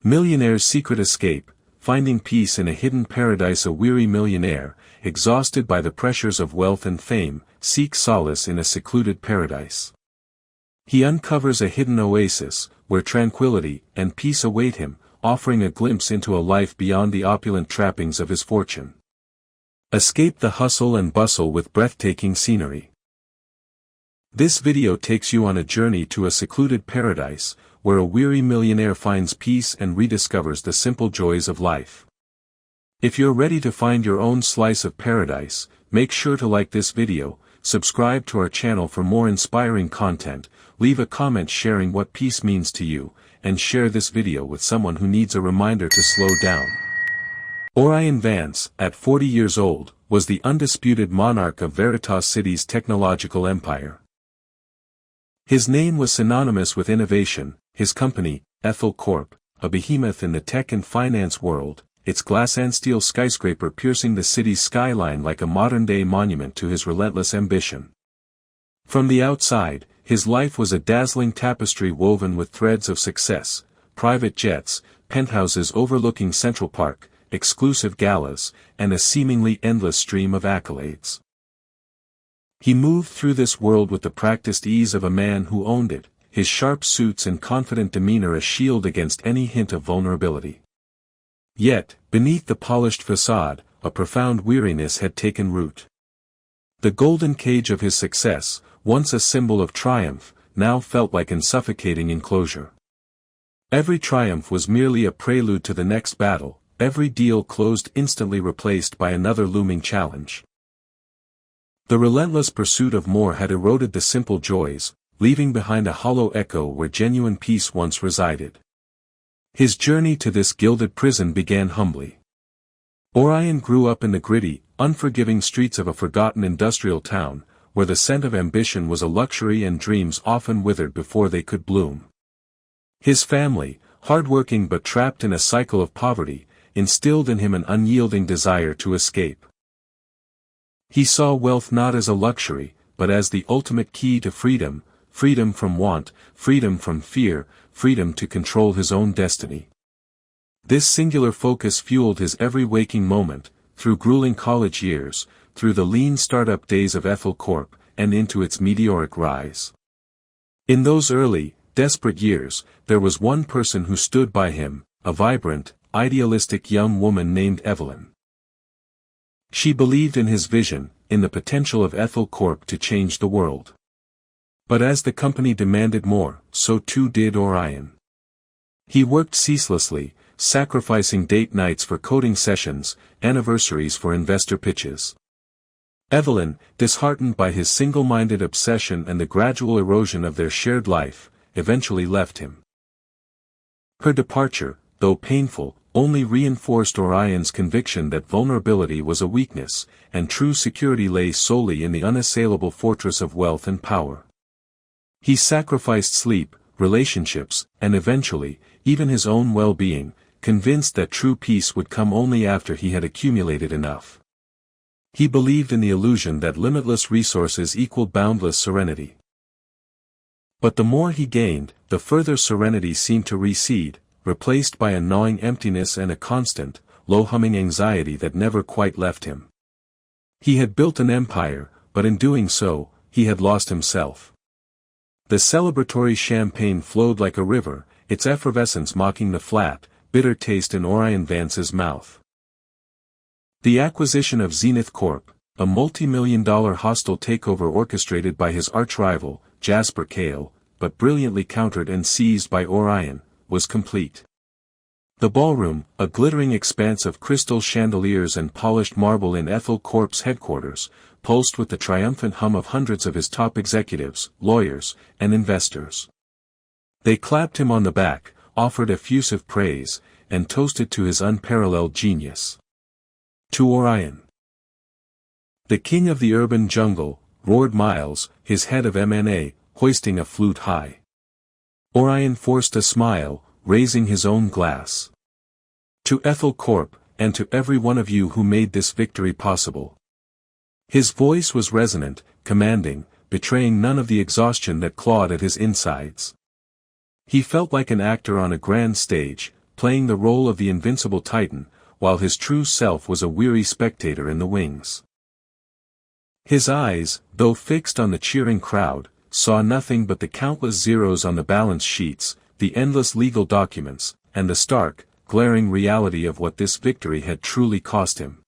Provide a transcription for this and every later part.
Millionaire's secret escape, finding peace in a hidden paradise. A weary millionaire, exhausted by the pressures of wealth and fame, seeks solace in a secluded paradise. He uncovers a hidden oasis, where tranquility and peace await him, offering a glimpse into a life beyond the opulent trappings of his fortune. Escape the hustle and bustle with breathtaking scenery. This video takes you on a journey to a secluded paradise, where a weary millionaire finds peace and rediscovers the simple joys of life. If you're ready to find your own slice of paradise, make sure to like this video, subscribe to our channel for more inspiring content, leave a comment sharing what peace means to you, and share this video with someone who needs a reminder to slow down. Orion Vance, at 40 years old, was the undisputed monarch of Veritas City's technological empire. His name was synonymous with innovation. His company, Ethel Corp., a behemoth in the tech and finance world, its glass and steel skyscraper piercing the city's skyline like a modern-day monument to his relentless ambition. From the outside, his life was a dazzling tapestry woven with threads of success: private jets, penthouses overlooking Central Park, exclusive galas, and a seemingly endless stream of accolades. He moved through this world with the practiced ease of a man who owned it, his sharp suits and confident demeanor a shield against any hint of vulnerability. Yet, beneath the polished facade, a profound weariness had taken root. The golden cage of his success, once a symbol of triumph, now felt like an suffocating enclosure. Every triumph was merely a prelude to the next battle, every deal closed instantly replaced by another looming challenge. The relentless pursuit of more had eroded the simple joys, leaving behind a hollow echo where genuine peace once resided. His journey to this gilded prison began humbly. Orion grew up in the gritty, unforgiving streets of a forgotten industrial town, where the scent of ambition was a luxury and dreams often withered before they could bloom. His family, hardworking but trapped in a cycle of poverty, instilled in him an unyielding desire to escape. He saw wealth not as a luxury, but as the ultimate key to freedom, freedom from want, freedom from fear, freedom to control his own destiny. This singular focus fueled his every waking moment, through grueling college years, through the lean startup days of Ethel Corp., and into its meteoric rise. In those early, desperate years, there was one person who stood by him, a vibrant, idealistic young woman named Evelyn. She believed in his vision, in the potential of Ethel Corp. To change the world. But as the company demanded more, so too did Orion. He worked ceaselessly, sacrificing date nights for coding sessions, anniversaries for investor pitches. Evelyn, disheartened by his single-minded obsession and the gradual erosion of their shared life, eventually left him. Her departure, though painful, only reinforced Orion's conviction that vulnerability was a weakness, and true security lay solely in the unassailable fortress of wealth and power. He sacrificed sleep, relationships, and eventually, even his own well-being, convinced that true peace would come only after he had accumulated enough. He believed in the illusion that limitless resources equaled boundless serenity. But the more he gained, the further serenity seemed to recede, replaced by a gnawing emptiness and a constant, low-humming anxiety that never quite left him. He had built an empire, but in doing so, he had lost himself. The celebratory champagne flowed like a river, its effervescence mocking the flat, bitter taste in Orion Vance's mouth. The acquisition of Zenith Corp., a multi-million-dollar hostile takeover orchestrated by his arch-rival, Jasper Cale, but brilliantly countered and seized by Orion, was complete. The ballroom, a glittering expanse of crystal chandeliers and polished marble in Ethel Corp's headquarters, pulsed with the triumphant hum of hundreds of his top executives, lawyers, and investors. They clapped him on the back, offered effusive praise, and toasted to his unparalleled genius. To Orion, the king of the urban jungle, roared Miles, his head of M&A, hoisting a flute high. Orion forced a smile, raising his own glass. To Ethel Corp., and to every one of you who made this victory possible. His voice was resonant, commanding, betraying none of the exhaustion that clawed at his insides. He felt like an actor on a grand stage, playing the role of the invincible titan, while his true self was a weary spectator in the wings. His eyes, though fixed on the cheering crowd, saw nothing but the countless zeros on the balance sheets, the endless legal documents, and the stark, glaring reality of what this victory had truly cost him.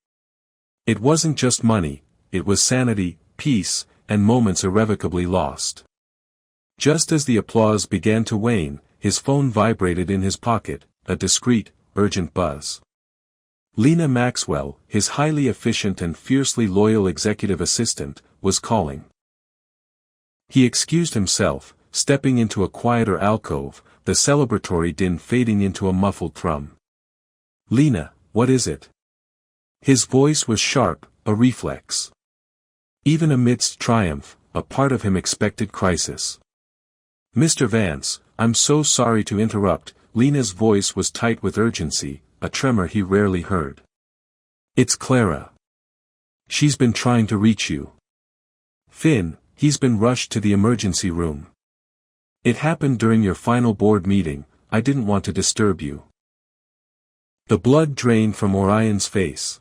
It wasn't just money, it was sanity, peace, and moments irrevocably lost. Just as the applause began to wane, his phone vibrated in his pocket, a discreet, urgent buzz. Lena Maxwell, his highly efficient and fiercely loyal executive assistant, was calling. He excused himself, stepping into a quieter alcove, the celebratory din fading into a muffled thrum. "Lena, what is it?" His voice was sharp, a reflex. Even amidst triumph, a part of him expected crisis. "Mr. Vance, I'm so sorry to interrupt." Lena's voice was tight with urgency, a tremor he rarely heard. "It's Clara. She's been trying to reach you. Finn, he's been rushed to the emergency room. It happened during your final board meeting. I didn't want to disturb you." The blood drained from Orion's face.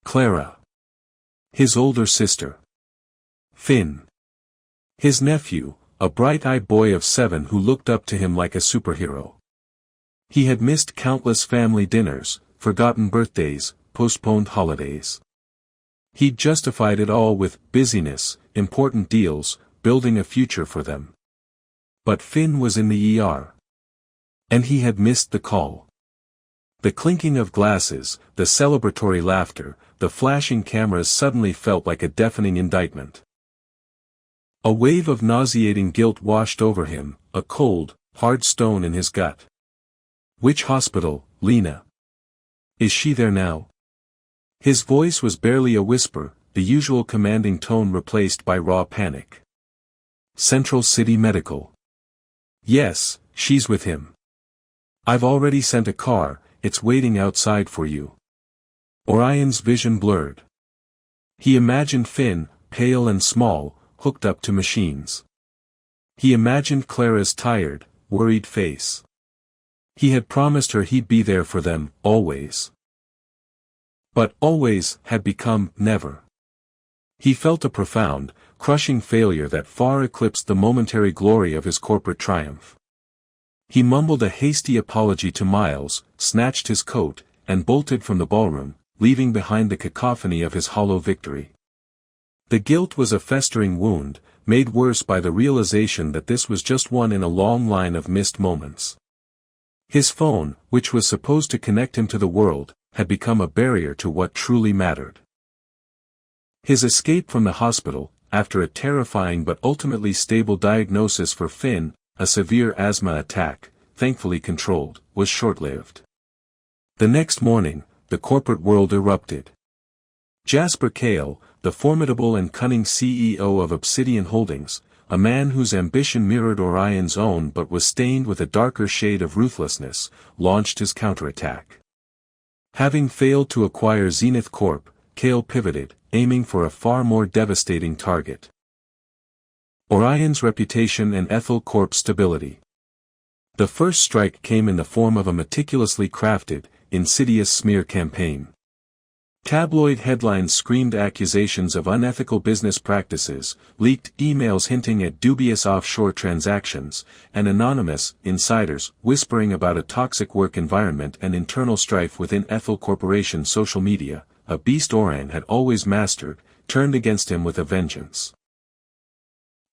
Clara. His older sister. Finn. His nephew, a bright-eyed boy of 7 who looked up to him like a superhero. He had missed countless family dinners, forgotten birthdays, postponed holidays. He'd justified it all with busyness, important deals, building a future for them. But Finn was in the ER. And he had missed the call. The clinking of glasses, the celebratory laughter, the flashing cameras suddenly felt like a deafening indictment. A wave of nauseating guilt washed over him, a cold, hard stone in his gut. "Which hospital, Lena? Is she there now?" His voice was barely a whisper, the usual commanding tone replaced by raw panic. "Central City Medical." "Yes, she's with him. I've already sent a car, it's waiting outside for you." Orion's vision blurred. He imagined Finn, pale and small, hooked up to machines. He imagined Clara's tired, worried face. He had promised her he'd be there for them, always. But always had become never. He felt a profound, crushing failure that far eclipsed the momentary glory of his corporate triumph. He mumbled a hasty apology to Miles, snatched his coat, and bolted from the ballroom, leaving behind the cacophony of his hollow victory. The guilt was a festering wound, made worse by the realization that this was just one in a long line of missed moments. His phone, which was supposed to connect him to the world, had become a barrier to what truly mattered. His escape from the hospital, after a terrifying but ultimately stable diagnosis for Finn, a severe asthma attack, thankfully controlled, was short-lived. The next morning, the corporate world erupted. Jasper Cale, the formidable and cunning CEO of Obsidian Holdings, a man whose ambition mirrored Orion's own but was stained with a darker shade of ruthlessness, launched his counterattack. Having failed to acquire Zenith Corp., Cale pivoted, aiming for a far more devastating target. Orion's reputation and Ethel Corp's stability. The first strike came in the form of a meticulously crafted, insidious smear campaign. Tabloid headlines screamed accusations of unethical business practices, leaked emails hinting at dubious offshore transactions, and anonymous insiders whispering about a toxic work environment and internal strife within Ethel Corporation's social media. A beast Orion had always mastered, turned against him with a vengeance.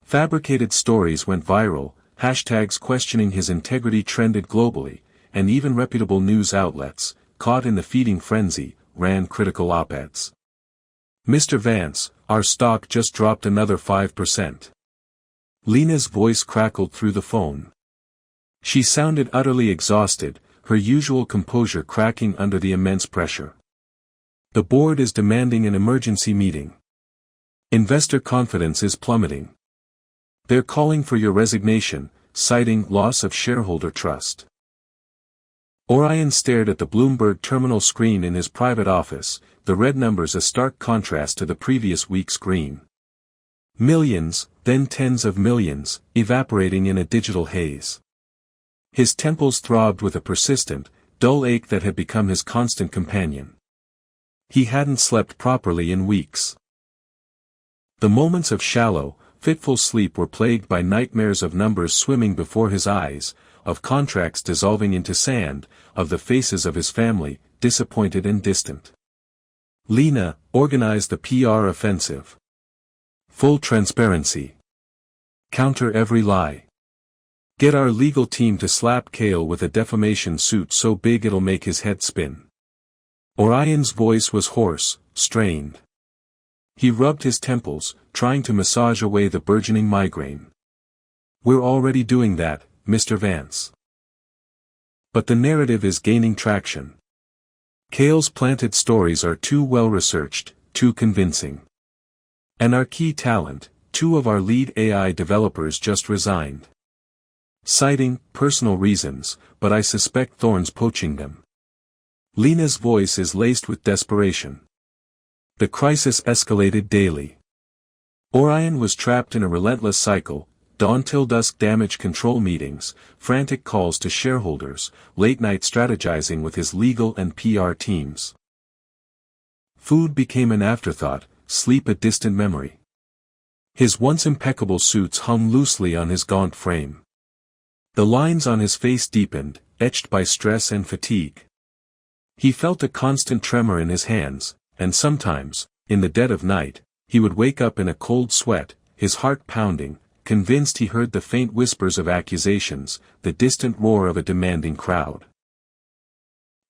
Fabricated stories went viral, hashtags questioning his integrity trended globally, and even reputable news outlets, caught in the feeding frenzy, ran critical op-eds. "Mr. Vance, our stock just dropped another 5%. Lena's voice crackled through the phone. She sounded utterly exhausted, her usual composure cracking under the immense pressure. "The board is demanding an emergency meeting. Investor confidence is plummeting. They're calling for your resignation, citing loss of shareholder trust." Orion stared at the Bloomberg terminal screen in his private office, the red numbers a stark contrast to the previous week's green. Millions, then tens of millions, evaporating in a digital haze. His temples throbbed with a persistent, dull ache that had become his constant companion. He hadn't slept properly in weeks. The moments of shallow, fitful sleep were plagued by nightmares of numbers swimming before his eyes, of contracts dissolving into sand, of the faces of his family, disappointed and distant. Lena organized the PR offensive. Full transparency. Counter every lie. Get our legal team to slap Cale with a defamation suit so big it'll make his head spin. Orion's voice was hoarse, strained. He rubbed his temples, trying to massage away the burgeoning migraine. We're already doing that, Mr. Vance. But the narrative is gaining traction. Cale's planted stories are too well researched, too convincing. And our key talent, 2 of our lead AI developers just resigned. Citing personal reasons, but I suspect Thorne's poaching them. Lena's voice is laced with desperation. The crisis escalated daily. Orion was trapped in a relentless cycle, dawn till dusk damage control meetings, frantic calls to shareholders, late-night strategizing with his legal and PR teams. Food became an afterthought, sleep a distant memory. His once impeccable suits hung loosely on his gaunt frame. The lines on his face deepened, etched by stress and fatigue. He felt a constant tremor in his hands, and sometimes, in the dead of night, he would wake up in a cold sweat, his heart pounding, convinced he heard the faint whispers of accusations, the distant roar of a demanding crowd.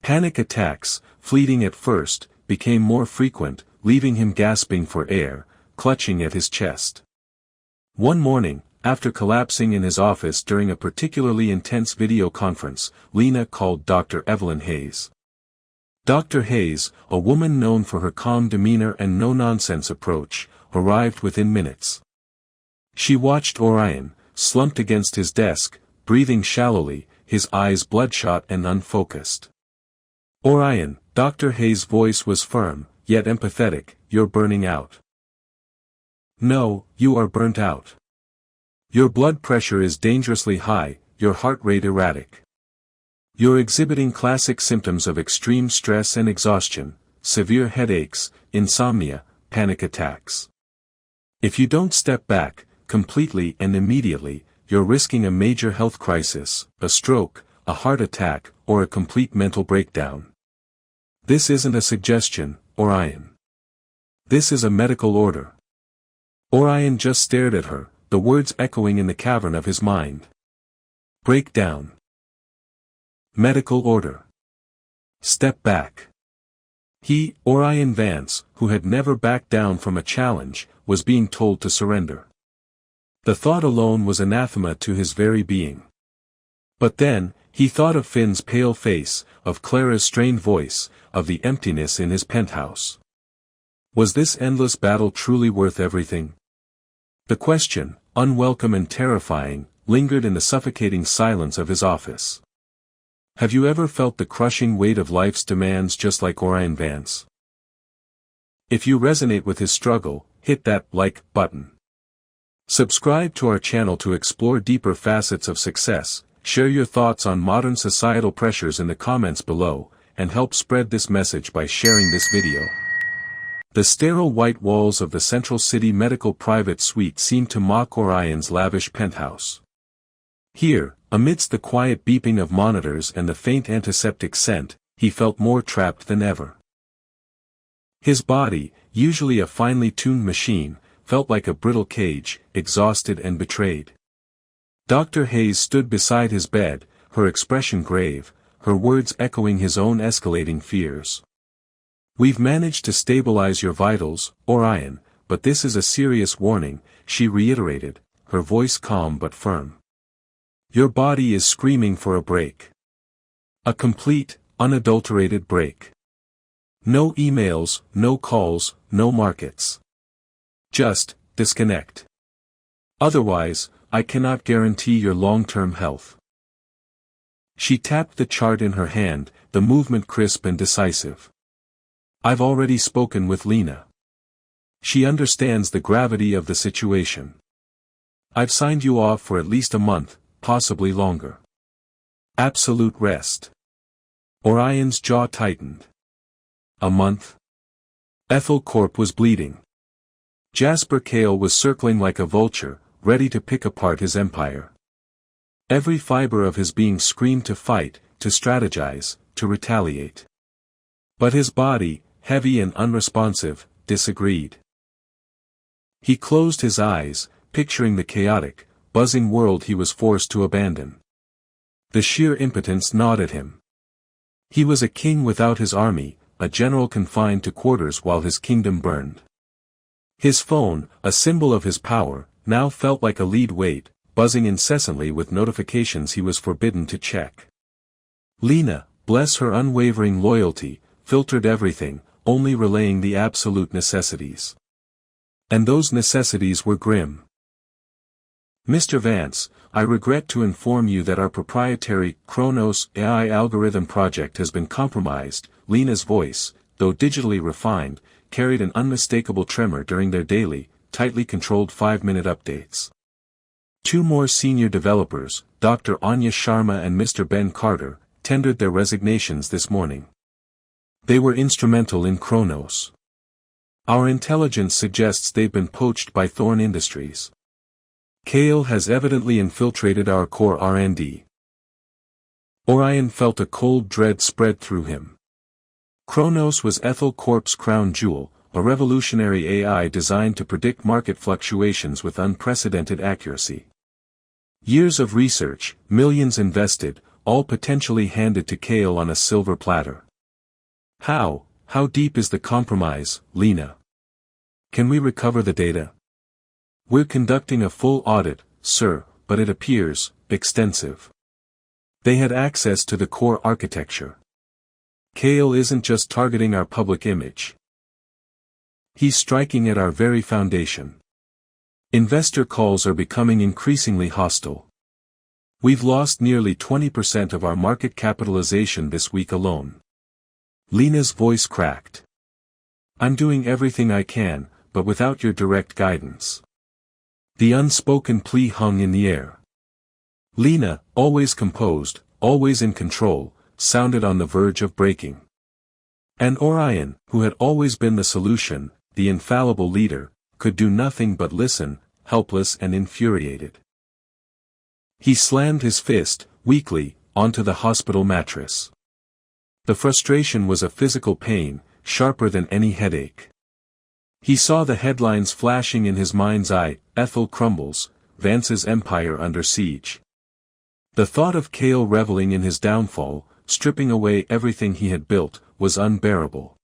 Panic attacks, fleeting at first, became more frequent, leaving him gasping for air, clutching at his chest. One morning, after collapsing in his office during a particularly intense video conference, Lena called Dr. Evelyn Hayes. Dr. Hayes, a woman known for her calm demeanor and no-nonsense approach, arrived within minutes. She watched Orion, slumped against his desk, breathing shallowly, his eyes bloodshot and unfocused. Orion, Dr. Hayes' voice was firm, yet empathetic, you're burning out. No, you are burnt out. Your blood pressure is dangerously high, your heart rate erratic. You're exhibiting classic symptoms of extreme stress and exhaustion, severe headaches, insomnia, panic attacks. If you don't step back, completely and immediately, you're risking a major health crisis, a stroke, a heart attack, or a complete mental breakdown. This isn't a suggestion, Orion. This is a medical order. Orion just stared at her, the words echoing in the cavern of his mind. Breakdown. Medical order. Step back. He, Orion Vance, who had never backed down from a challenge, was being told to surrender. The thought alone was anathema to his very being. But then, he thought of Finn's pale face, of Clara's strained voice, of the emptiness in his penthouse. Was this endless battle truly worth everything? The question, unwelcome and terrifying, lingered in the suffocating silence of his office. Have you ever felt the crushing weight of life's demands just like Orion Vance? If you resonate with his struggle, hit that like button. Subscribe to our channel to explore deeper facets of success, share your thoughts on modern societal pressures in the comments below, and help spread this message by sharing this video. The sterile white walls of the Central City Medical Private Suite seemed to mock Orion's lavish penthouse. Here, amidst the quiet beeping of monitors and the faint antiseptic scent, he felt more trapped than ever. His body, usually a finely tuned machine, felt like a brittle cage, exhausted and betrayed. Dr. Hayes stood beside his bed, her expression grave, her words echoing his own escalating fears. We've managed to stabilize your vitals, Orion, but this is a serious warning, she reiterated, her voice calm but firm. Your body is screaming for a break. A complete, unadulterated break. No emails, no calls, no markets. Just, disconnect. Otherwise, I cannot guarantee your long-term health. She tapped the chart in her hand, the movement crisp and decisive. I've already spoken with Lena. She understands the gravity of the situation. I've signed you off for at least a month, possibly longer. Absolute rest. Orion's jaw tightened. A month? Ethel Corp was bleeding. Jasper Kale was circling like a vulture, ready to pick apart his empire. Every fiber of his being screamed to fight, to strategize, to retaliate. But his body, heavy and unresponsive, disagreed. He closed his eyes, picturing the chaotic, buzzing world he was forced to abandon. The sheer impotence gnawed at him. He was a king without his army, a general confined to quarters while his kingdom burned. His phone, a symbol of his power, now felt like a lead weight, buzzing incessantly with notifications he was forbidden to check. Lena, bless her unwavering loyalty, filtered everything, only relaying the absolute necessities. And those necessities were grim. Mr. Vance, I regret to inform you that our proprietary Kronos AI algorithm project has been compromised. Lena's voice, though digitally refined, carried an unmistakable tremor during their daily, tightly controlled 5-minute updates. 2 more senior developers, Dr. Anya Sharma and Mr. Ben Carter, tendered their resignations this morning. They were instrumental in Kronos. Our intelligence suggests they've been poached by Thorn Industries. Kale has evidently infiltrated our core R&D. Orion felt a cold dread spread through him. Kronos was Ethel Corp's crown jewel, a revolutionary AI designed to predict market fluctuations with unprecedented accuracy. Years of research, millions invested, all potentially handed to Kale on a silver platter. How deep is the compromise, Lena? Can we recover the data? We're conducting a full audit, sir, but it appears extensive. They had access to the core architecture. Kale isn't just targeting our public image. He's striking at our very foundation. Investor calls are becoming increasingly hostile. We've lost nearly 20% of our market capitalization this week alone. Lena's voice cracked. I'm doing everything I can, but without your direct guidance. The unspoken plea hung in the air. Lena, always composed, always in control, sounded on the verge of breaking. And Orion, who had always been the solution, the infallible leader, could do nothing but listen, helpless and infuriated. He slammed his fist, weakly, onto the hospital mattress. The frustration was a physical pain, sharper than any headache. He saw the headlines flashing in his mind's eye: Ethel crumbles, Vance's empire under siege. The thought of Kale reveling in his downfall, stripping away everything he had built, was unbearable.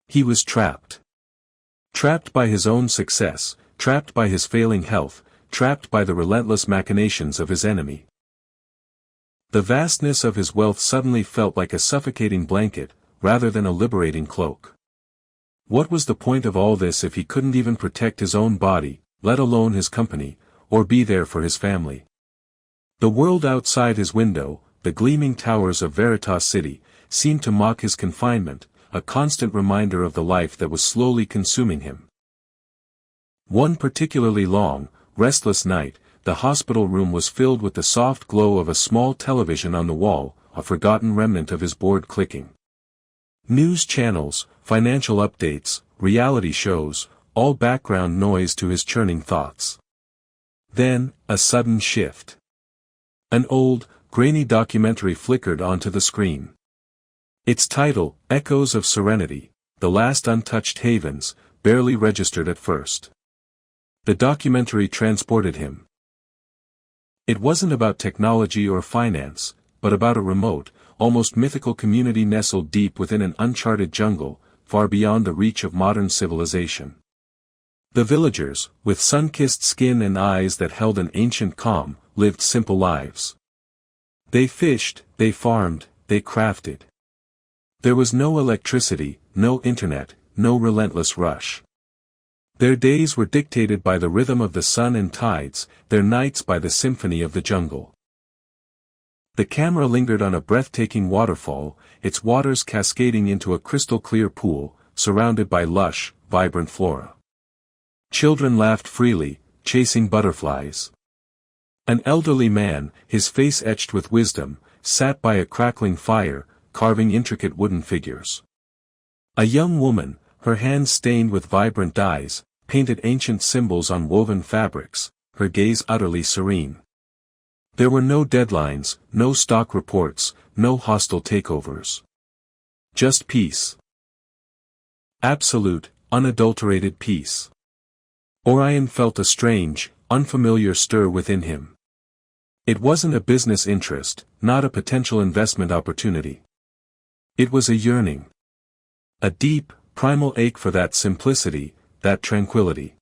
He was trapped. Trapped by his own success, trapped by his failing health, trapped by the relentless machinations of his enemy. The vastness of his wealth suddenly felt like a suffocating blanket, rather than a liberating cloak. What was the point of all this if he couldn't even protect his own body, let alone his company, or be there for his family? The world outside his window, the gleaming towers of Veritas City, seemed to mock his confinement, a constant reminder of the life that was slowly consuming him. One particularly long, restless night, the hospital room was filled with the soft glow of a small television on the wall, a forgotten remnant of his board clicking. News channels, financial updates, reality shows, all background noise to his churning thoughts. Then, a sudden shift. An old, grainy documentary flickered onto the screen. Its title, Echoes of Serenity, The Last Untouched Havens, barely registered at first. The documentary transported him. It wasn't about technology or finance, but about a remote, almost mythical community nestled deep within an uncharted jungle, far beyond the reach of modern civilization. The villagers, with sun-kissed skin and eyes that held an ancient calm, lived simple lives. They fished, they farmed, they crafted. There was no electricity, no internet, no relentless rush. Their days were dictated by the rhythm of the sun and tides, their nights by the symphony of the jungle. The camera lingered on a breathtaking waterfall, its waters cascading into a crystal-clear pool, surrounded by lush, vibrant flora. Children laughed freely, chasing butterflies. An elderly man, his face etched with wisdom, sat by a crackling fire, carving intricate wooden figures. A young woman, her hands stained with vibrant dyes, painted ancient symbols on woven fabrics, her gaze utterly serene. There were no deadlines, no stock reports, no hostile takeovers. Just peace. Absolute, unadulterated peace. Orion felt a strange, unfamiliar stir within him. It wasn't a business interest, not a potential investment opportunity. It was a yearning. A deep, primal ache for that simplicity, that tranquility.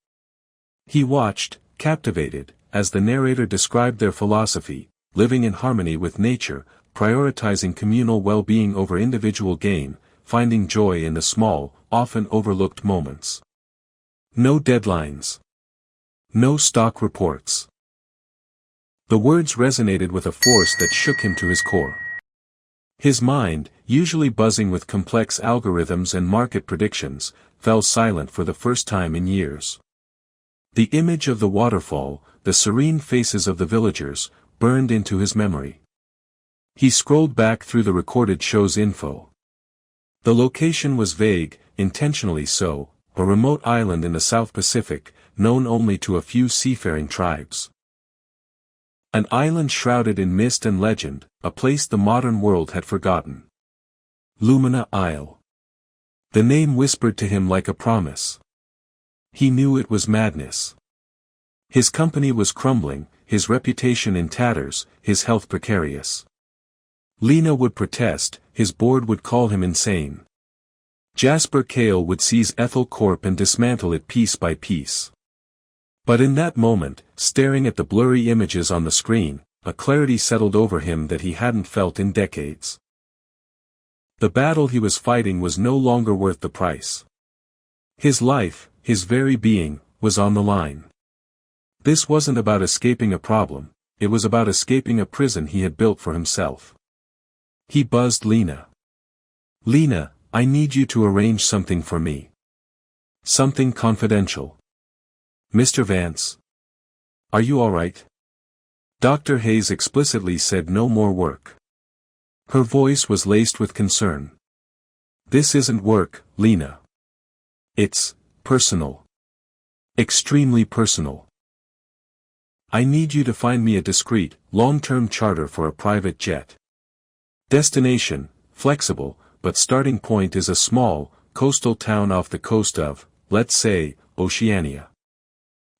He watched, captivated, as the narrator described their philosophy, living in harmony with nature, prioritizing communal well-being over individual gain, finding joy in the small, often overlooked moments. No deadlines. No stock reports. The words resonated with a force that shook him to his core. His mind, usually buzzing with complex algorithms and market predictions, fell silent for the first time in years. The image of the waterfall, the serene faces of the villagers, burned into his memory. He scrolled back through the recorded show's info. The location was vague, intentionally so, a remote island in the South Pacific, known only to a few seafaring tribes. An island shrouded in mist and legend, a place the modern world had forgotten. Lumina Isle. The name whispered to him like a promise. He knew it was madness. His company was crumbling, his reputation in tatters, his health precarious. Lena would protest, his board would call him insane. Jasper Kale would seize Ethel Corp and dismantle it piece by piece. But in that moment, staring at the blurry images on the screen, a clarity settled over him that he hadn't felt in decades. The battle he was fighting was no longer worth the price. His life, his very being, was on the line. This wasn't about escaping a problem, it was about escaping a prison he had built for himself. He buzzed Lena. "Lena, I need you to arrange something for me. Something confidential." "Mr. Vance? Are you all right?" Dr. Hayes explicitly said no more work. Her voice was laced with concern. "This isn't work, Lena. It's personal. Extremely personal. I need you to find me a discreet, long-term charter for a private jet. Destination, flexible, but starting point is a small, coastal town off the coast of, let's say, Oceania.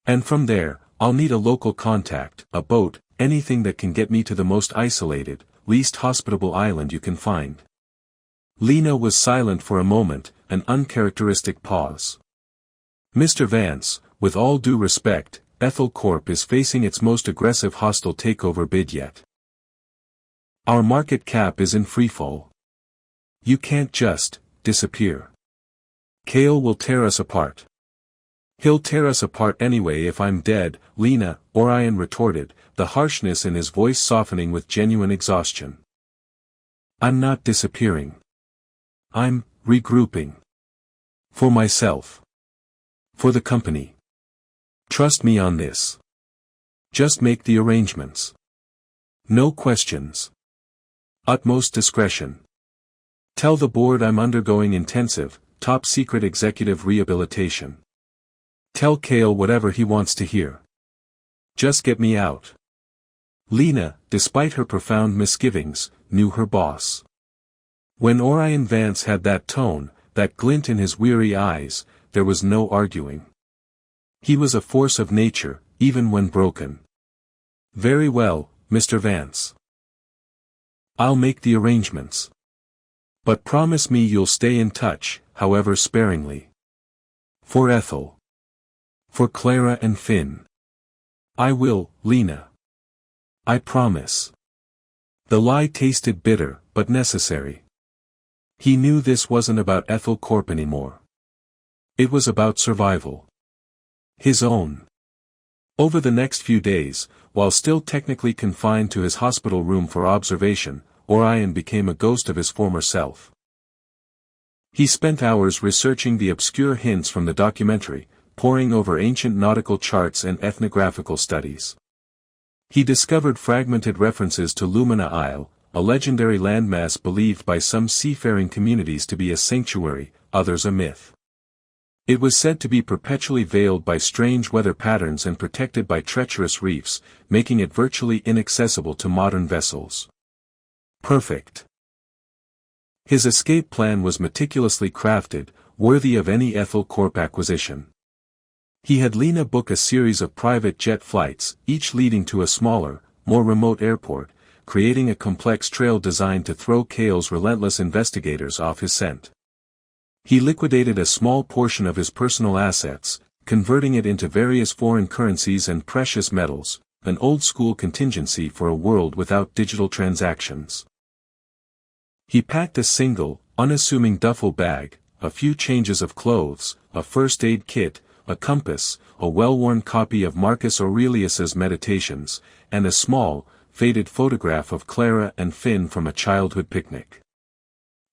And from there, I'll need a local contact, a boat, anything that can get me to the most isolated, least hospitable island you can find." Lena was silent for a moment, an uncharacteristic pause. "Mr. Vance, with all due respect, Ethel Corp is facing its most aggressive hostile takeover bid yet. Our market cap is in freefall. You can't just disappear. Kale will tear us apart." "He'll tear us apart anyway if I'm dead, Lena," Orion retorted, the harshness in his voice softening with genuine exhaustion. "I'm not disappearing. I'm regrouping. For myself. For the company. Trust me on this. Just make the arrangements. No questions. Utmost discretion. Tell the board I'm undergoing intensive, top-secret executive rehabilitation. Tell Kale whatever he wants to hear. Just get me out." Lena, despite her profound misgivings, knew her boss. When Orion Vance had that tone, that glint in his weary eyes, there was no arguing. He was a force of nature, even when broken. "Very well, Mr. Vance. I'll make the arrangements. But promise me you'll stay in touch, however sparingly. For Ethel. For Clara and Finn. I will, Lena. I promise." The lie tasted bitter, but necessary. He knew this wasn't about Ethel Corp anymore. It was about survival. His own. Over the next few days, while still technically confined to his hospital room for observation, Orion became a ghost of his former self. He spent hours researching the obscure hints from the documentary, poring over ancient nautical charts and ethnographical studies. He discovered fragmented references to Lumina Isle, a legendary landmass believed by some seafaring communities to be a sanctuary, others a myth. It was said to be perpetually veiled by strange weather patterns and protected by treacherous reefs, making it virtually inaccessible to modern vessels. Perfect. His escape plan was meticulously crafted, worthy of any Ethel Corp acquisition. He had Lena book a series of private jet flights, each leading to a smaller, more remote airport, creating a complex trail designed to throw Cale's relentless investigators off his scent. He liquidated a small portion of his personal assets, converting it into various foreign currencies and precious metals, an old-school contingency for a world without digital transactions. He packed a single, unassuming duffel bag, a few changes of clothes, a first aid kit, a compass, a well-worn copy of Marcus Aurelius's Meditations, and a small, faded photograph of Clara and Finn from a childhood picnic.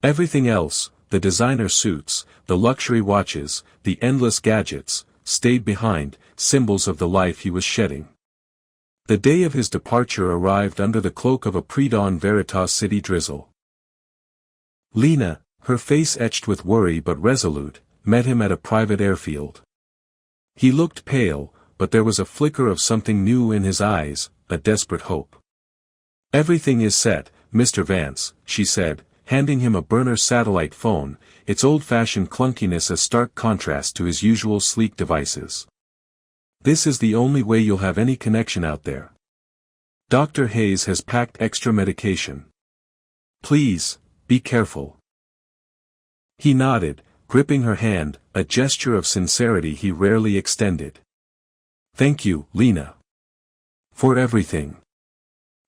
Everything else, the designer suits, the luxury watches, the endless gadgets, stayed behind, symbols of the life he was shedding. The day of his departure arrived under the cloak of a pre-dawn Veritas City drizzle. Lena, her face etched with worry but resolute, met him at a private airfield. He looked pale, but there was a flicker of something new in his eyes, a desperate hope. "Everything is set, Mr. Vance," she said, handing him a burner satellite phone, its old-fashioned clunkiness a stark contrast to his usual sleek devices. "This is the only way you'll have any connection out there. Dr. Hayes has packed extra medication. Please, be careful." He nodded, gripping her hand, a gesture of sincerity he rarely extended. "Thank you, Lena. For everything.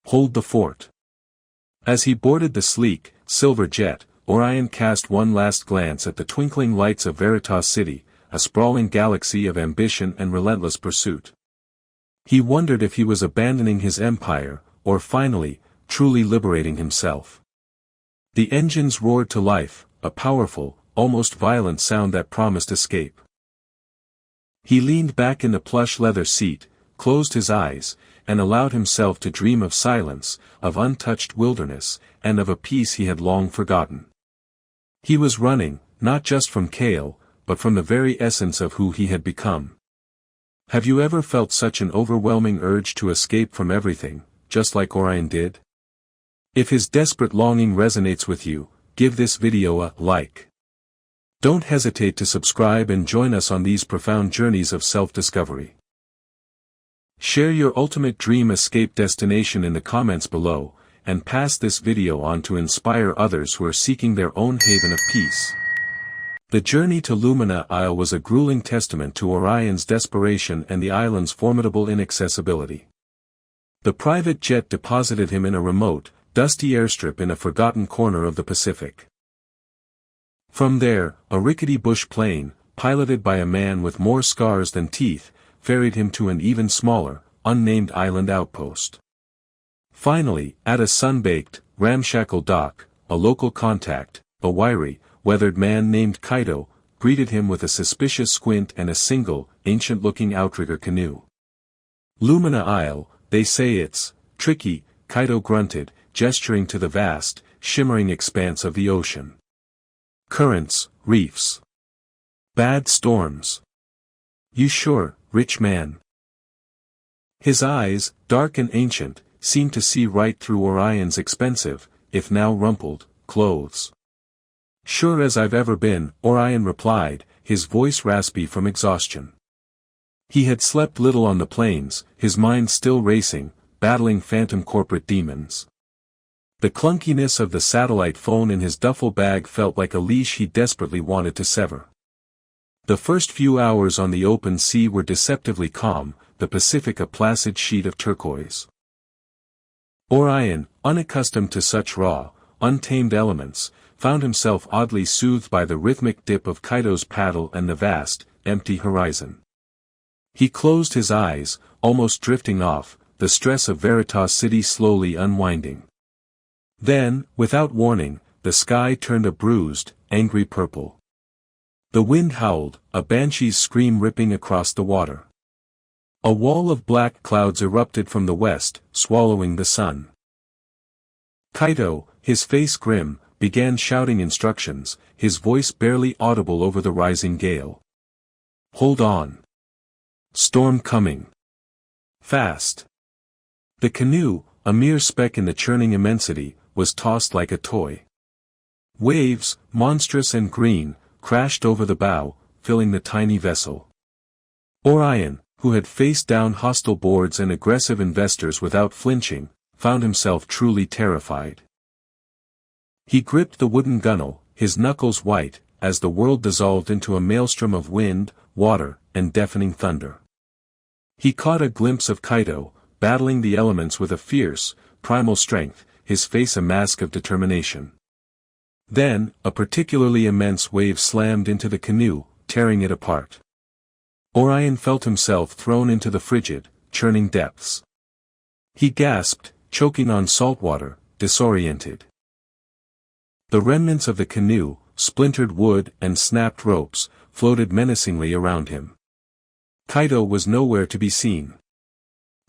Hold the fort." As he boarded the sleek, silver jet, Orion cast one last glance at the twinkling lights of Veritas City, a sprawling galaxy of ambition and relentless pursuit. He wondered if he was abandoning his empire, or finally, truly liberating himself. The engines roared to life, a powerful, almost violent sound that promised escape. He leaned back in the plush leather seat, closed his eyes, and allowed himself to dream of silence, of untouched wilderness, and of a peace he had long forgotten. He was running, not just from Cale, but from the very essence of who he had become. Have you ever felt such an overwhelming urge to escape from everything, just like Orion did? If his desperate longing resonates with you, give this video a like. Don't hesitate to subscribe and join us on these profound journeys of self-discovery. Share your ultimate dream escape destination in the comments below, and pass this video on to inspire others who are seeking their own haven of peace. The journey to Lumina Isle was a grueling testament to Orion's desperation and the island's formidable inaccessibility. The private jet deposited him in a remote, dusty airstrip in a forgotten corner of the Pacific. From there, a rickety bush plane, piloted by a man with more scars than teeth, ferried him to an even smaller, unnamed island outpost. Finally, at a sun-baked, ramshackle dock, a local contact, a wiry, weathered man named Kaito, greeted him with a suspicious squint and a single, ancient-looking outrigger canoe. "Lumina Isle, they say it's tricky," Kaito grunted, gesturing to the vast, shimmering expanse of the ocean. "Currents, reefs. Bad storms. You sure, rich man?" His eyes, dark and ancient, seemed to see right through Orion's expensive, if now rumpled, clothes. "Sure as I've ever been," Orion replied, his voice raspy from exhaustion. He had slept little on the plains, his mind still racing, battling phantom corporate demons. The clunkiness of the satellite phone in his duffel bag felt like a leash he desperately wanted to sever. The first few hours on the open sea were deceptively calm, the Pacific a placid sheet of turquoise. Orion, unaccustomed to such raw, untamed elements, found himself oddly soothed by the rhythmic dip of Kaito's paddle and the vast, empty horizon. He closed his eyes, almost drifting off, the stress of Veritas City slowly unwinding. Then, without warning, the sky turned a bruised, angry purple. The wind howled, a banshee's scream ripping across the water. A wall of black clouds erupted from the west, swallowing the sun. Kaito, his face grim, began shouting instructions, his voice barely audible over the rising gale. "Hold on. Storm coming. Fast." The canoe, a mere speck in the churning immensity, was tossed like a toy. Waves, monstrous and green, crashed over the bow, filling the tiny vessel. Orion, who had faced down hostile boards and aggressive investors without flinching, found himself truly terrified. He gripped the wooden gunwale, his knuckles white, as the world dissolved into a maelstrom of wind, water, and deafening thunder. He caught a glimpse of Kaito, battling the elements with a fierce, primal strength, his face a mask of determination. Then, a particularly immense wave slammed into the canoe, tearing it apart. Orion felt himself thrown into the frigid, churning depths. He gasped, choking on salt water, disoriented. The remnants of the canoe, splintered wood and snapped ropes, floated menacingly around him. Kaito was nowhere to be seen.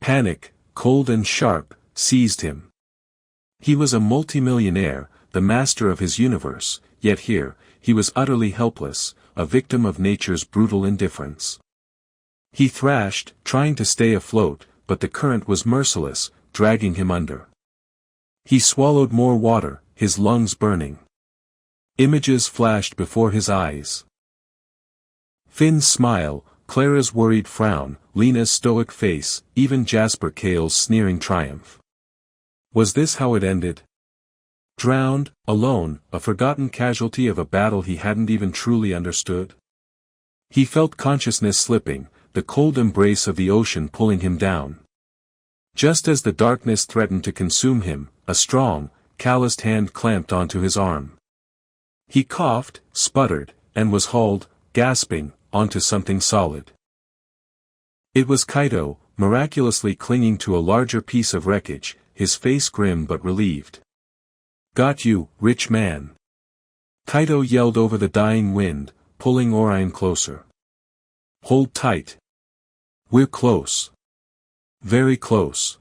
Panic, cold and sharp, seized him. He was a multimillionaire, the master of his universe, yet here, he was utterly helpless, a victim of nature's brutal indifference. He thrashed, trying to stay afloat, but the current was merciless, dragging him under. He swallowed more water, his lungs burning. Images flashed before his eyes. Finn's smile, Clara's worried frown, Lena's stoic face, even Jasper Cale's sneering triumph. Was this how it ended? Drowned, alone, a forgotten casualty of a battle he hadn't even truly understood? He felt consciousness slipping, the cold embrace of the ocean pulling him down. Just as the darkness threatened to consume him, a strong, calloused hand clamped onto his arm. He coughed, sputtered, and was hauled, gasping, onto something solid. It was Kaito, miraculously clinging to a larger piece of wreckage, his face grim but relieved. "Got you, rich man." Kaito yelled over the dying wind, pulling Orion closer. "Hold tight. We're close. Very close."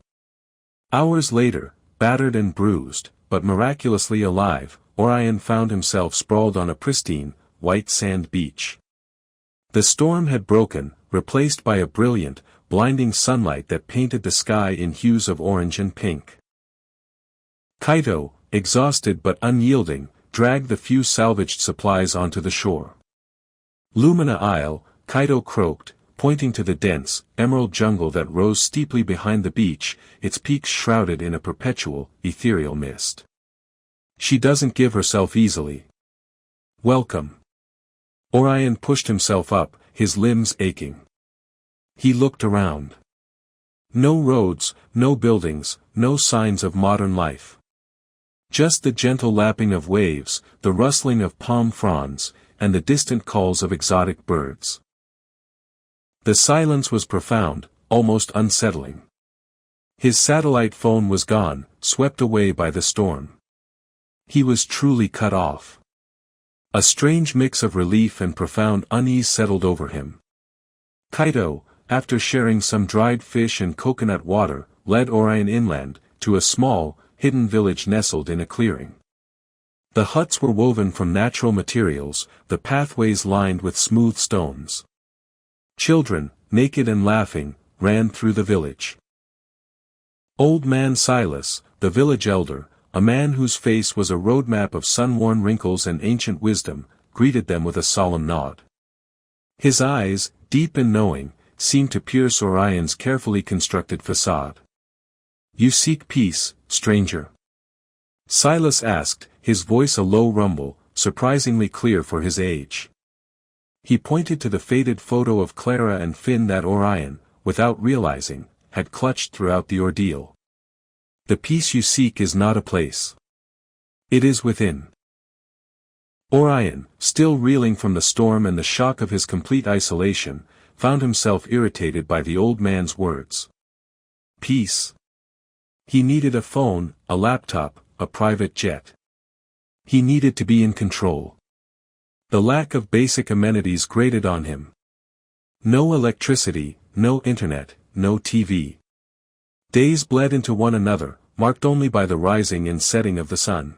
Hours later, battered and bruised, but miraculously alive, Orion found himself sprawled on a pristine, white sand beach. The storm had broken, replaced by a brilliant, blinding sunlight that painted the sky in hues of orange and pink. Kaito, exhausted but unyielding, dragged the few salvaged supplies onto the shore. "Lumina Isle," Kaito croaked, pointing to the dense, emerald jungle that rose steeply behind the beach, its peaks shrouded in a perpetual, ethereal mist. "She doesn't give herself easily. Welcome." Orion pushed himself up, his limbs aching. He looked around. No roads, no buildings, no signs of modern life. Just the gentle lapping of waves, the rustling of palm fronds, and the distant calls of exotic birds. The silence was profound, almost unsettling. His satellite phone was gone, swept away by the storm. He was truly cut off. A strange mix of relief and profound unease settled over him. Kaito, after sharing some dried fish and coconut water, led Orion inland, to a small, hidden village nestled in a clearing. The huts were woven from natural materials, the pathways lined with smooth stones. Children, naked and laughing, ran through the village. Old man Silas, the village elder, a man whose face was a roadmap of sun-worn wrinkles and ancient wisdom, greeted them with a solemn nod. His eyes, deep and knowing, seemed to pierce Orion's carefully constructed facade. "You seek peace, stranger?" Silas asked, his voice a low rumble, surprisingly clear for his age. He pointed to the faded photo of Clara and Finn that Orion, without realizing, had clutched throughout the ordeal. "The peace you seek is not a place. It is within." Orion, still reeling from the storm and the shock of his complete isolation, found himself irritated by the old man's words. Peace. He needed a phone, a laptop, a private jet. He needed to be in control. The lack of basic amenities grated on him. No electricity, no internet, no TV. Days bled into one another, marked only by the rising and setting of the sun.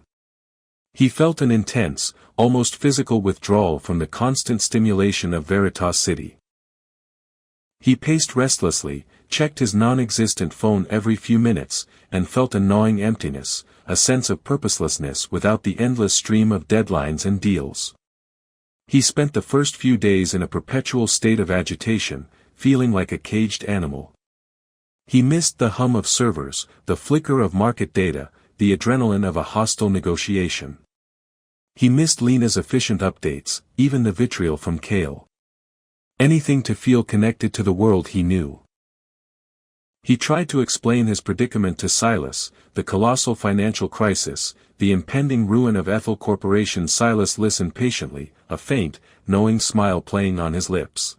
He felt an intense, almost physical withdrawal from the constant stimulation of Veritas City. He paced restlessly, checked his non-existent phone every few minutes, and felt a gnawing emptiness, a sense of purposelessness without the endless stream of deadlines and deals. He spent the first few days in a perpetual state of agitation, feeling like a caged animal. He missed the hum of servers, the flicker of market data, the adrenaline of a hostile negotiation. He missed Lena's efficient updates, even the vitriol from Kale. Anything to feel connected to the world he knew. He tried to explain his predicament to Silas, the colossal financial crisis, the impending ruin of Ethel Corporation. Silas listened patiently, a faint, knowing smile playing on his lips.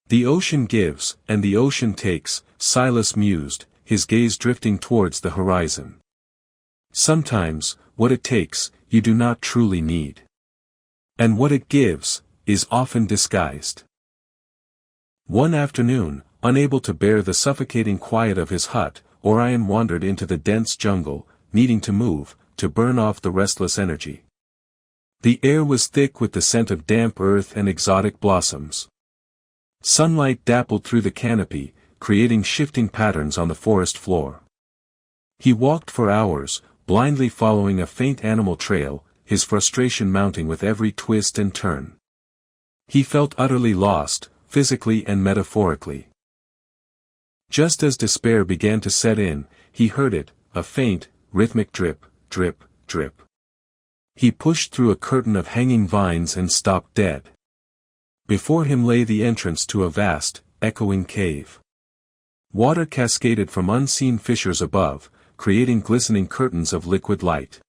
The ocean gives, and the ocean takes, Silas mused, his gaze drifting towards the horizon. Sometimes, what it takes, you do not truly need. And what it gives, is often disguised. One afternoon, unable to bear the suffocating quiet of his hut, Orion wandered into the dense jungle, needing to move, to burn off the restless energy. The air was thick with the scent of damp earth and exotic blossoms. Sunlight dappled through the canopy, creating shifting patterns on the forest floor. He walked for hours, blindly following a faint animal trail, his frustration mounting with every twist and turn. He felt utterly lost, physically and metaphorically. Just as despair began to set in, he heard it, a faint, rhythmic drip, drip, drip. He pushed through a curtain of hanging vines and stopped dead. Before him lay the entrance to a vast, echoing cave. Water cascaded from unseen fissures above, creating glistening curtains of liquid light.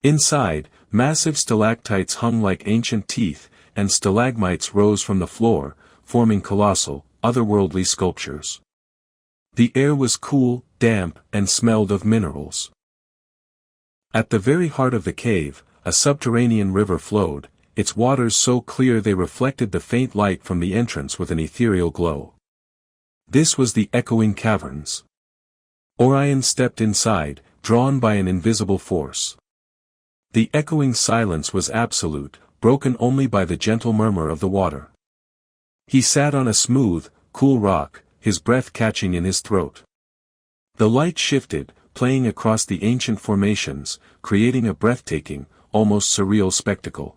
Inside, massive stalactites hung like ancient teeth, and stalagmites rose from the floor, forming colossal, otherworldly sculptures. The air was cool, damp, and smelled of minerals. At the very heart of the cave, a subterranean river flowed, its waters so clear they reflected the faint light from the entrance with an ethereal glow. This was the echoing caverns. Orion stepped inside, drawn by an invisible force. The echoing silence was absolute, broken only by the gentle murmur of the water. He sat on a smooth, cool rock, his breath catching in his throat. The light shifted, playing across the ancient formations, creating a breathtaking, almost surreal spectacle.